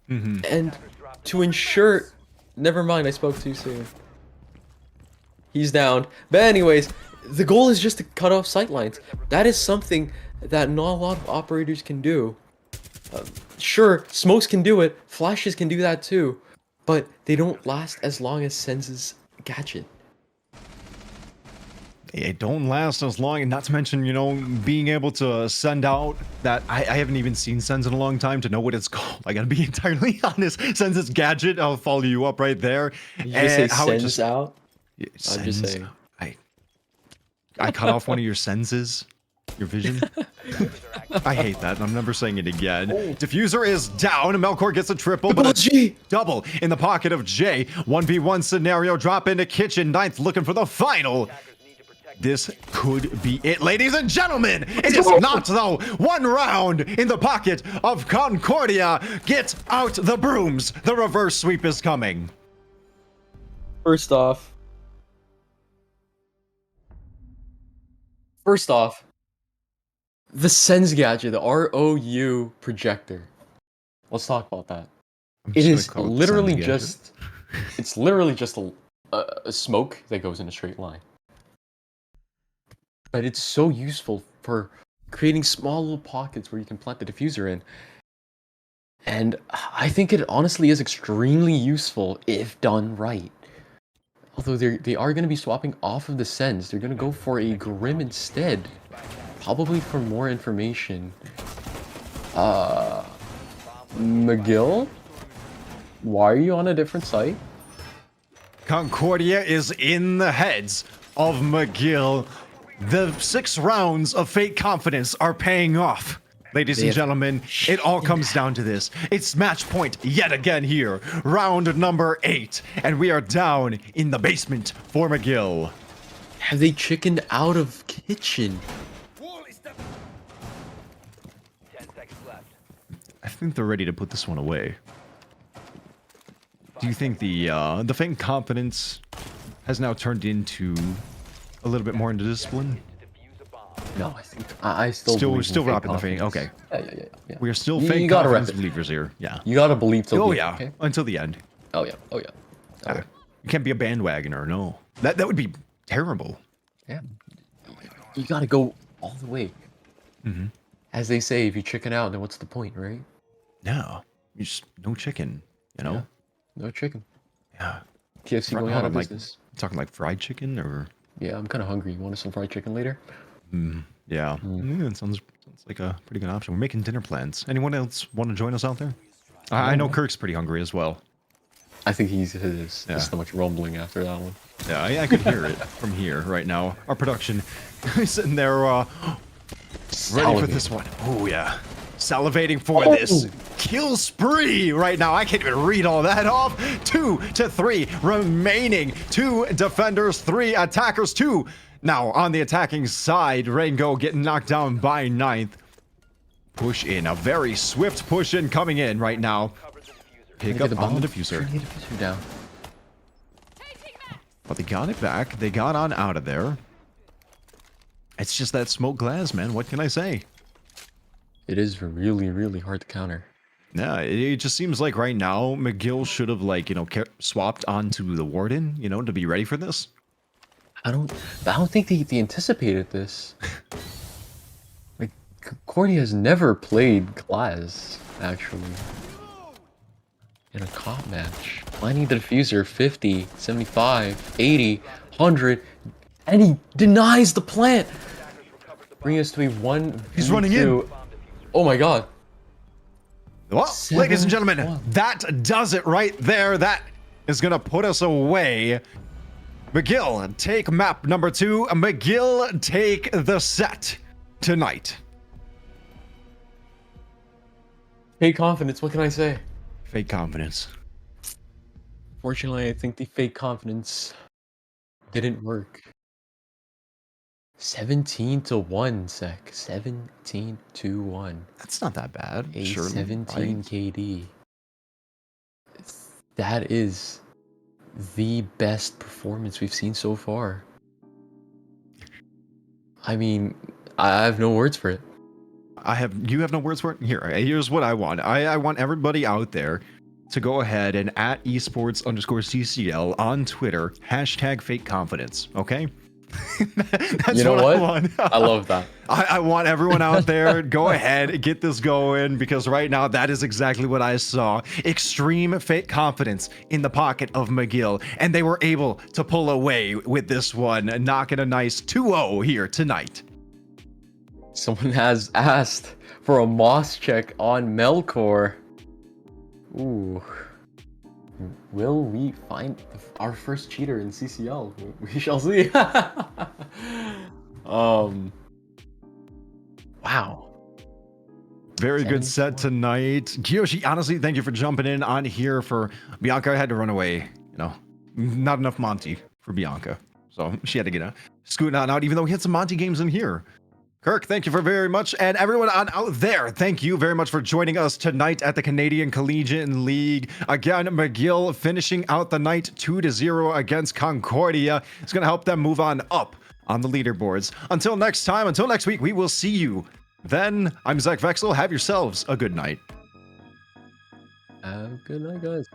and to ensure... Never mind, I spoke too soon. He's down. But anyways, the goal is just to cut off sightlines. That is something that not a lot of operators can do. Sure, smokes can do it, flashes can do that too, but they don't last as long as Sens's gadget. It don't last as long, and not to mention, you know, being able to send out that... I haven't even seen Sens in a long time to know what it's called. I gotta be entirely honest. Sens' gadget, I'll follow you up right there. Did you just say Sens out? Sens, I'm just saying. I cut off one of your senses. Your vision. I hate that. I'm never saying it again. Diffuser is down. Melkor gets a triple, but a double in the pocket of Jay. 1v1 scenario. Drop into kitchen. 9th looking for the final. This could be it, ladies and gentlemen. It is not, though. 1 round in the pocket of Concordia. Get out the brooms. The reverse sweep is coming. First off, the Sens gadget, the ROU projector. Let's talk about that. It is literally just... It's literally just a smoke that goes in a straight line. But it's so useful for creating small little pockets where you can plant the diffuser in. And I think it honestly is extremely useful if done right. Although they are going to be swapping off of the Sens. They're going to go for a Grim instead. Probably for more information. McGill? Why are you on a different site? Concordia is in the heads of McGill. The 6 rounds of fake confidence are paying off. Ladies and gentlemen, it all comes down to this. It's match point yet again here. Round number 8. And we are down in the basement for McGill. Have they chickened out of kitchen? 10 seconds left. I think they're ready to put this one away. Do you think the faint confidence has now turned into a little bit more into discipline? No, I think I still believe in still fake rocking the faint. confidence. Okay, Yeah. we are still You faint gotta confidence rep it. believers here. Yeah. You gotta believe till Oh the yeah, end, okay? until the end. Oh yeah. Yeah. You can't be a bandwagoner. No, that would be terrible. Yeah. You gotta go all the way. Mm-hmm. As they say, if you chicken out, then what's the point, right? No, you just no chicken. You know. Yeah. No chicken. Yeah. KFC going out of like, business. talking like fried chicken or. Yeah, I'm kind of hungry. You want some fried chicken later? Yeah. Yeah, it sounds like a pretty good option. We're making dinner plans. Anyone else want to join us out there? I know Kirk's pretty hungry as well. I think he's his. Yeah. There's so much rumbling after that one. Yeah, I could hear it from here right now. Our production is sitting there ready for this one. Oh, yeah. Salivating for this kill spree right now. I can't even read all that off. 2 to 3 remaining. 2 defenders, 3 attackers, 2. Now on the attacking side, Rango getting knocked down by 9th. Push in, a very swift push in coming in right now. Pick up on the diffuser. Get the diffuser down. But they got it back. They got on out of there. It's just that smoke glass, man. What can I say? It is really, really hard to counter. Yeah, it just seems like right now McGill should have, like, swapped onto the Warden, to be ready for this. I don't think they anticipated this. Like, Concordia has never played glass, actually. In a cop match. Finding the diffuser 50, 75, 80, 100, and he denies the plant! Bring us to a 1. He's running in. Oh my god. Well, ladies and gentlemen, that does it right there. That is going to put us away. McGill, take map number 2. McGill, take the set tonight. Fake confidence, what can I say? Fake confidence. Fortunately, I think the fake confidence didn't work. 17-1, Sec. 17-1. That's not that bad. A Surely, 17 right? KD. That is the best performance we've seen so far. I mean, I have no words for it. You have no words for it? Here's what I want. I want everybody out there to go ahead and at esports_CCL on Twitter, hashtag fake confidence, okay? That's You know what what? I want. I love that. I want everyone out there, go ahead, get this going, because right now that is exactly what I saw. Extreme fake confidence in the pocket of McGill, and they were able to pull away with this one, knocking a nice 2-0 here tonight. Someone has asked for a Moss check on Melkor. Ooh. Will we find our first cheater in CCL? We shall see. Wow. Very good set tonight. Kiyoshi, honestly, thank you for jumping in on here for Bianca. I had to run away, not enough Monty for Bianca. So she had to get scooting on out, even though we had some Monty games in here. Kirk, thank you very much. And everyone on out there, thank you very much for joining us tonight at the Canadian Collegiate League. Again, McGill finishing out the night 2-0 against Concordia. It's going to help them move on up on the leaderboards. Until next time, until next week, we will see you. Then, I'm Zach Vexel. Have yourselves a good night. Have a good night, guys.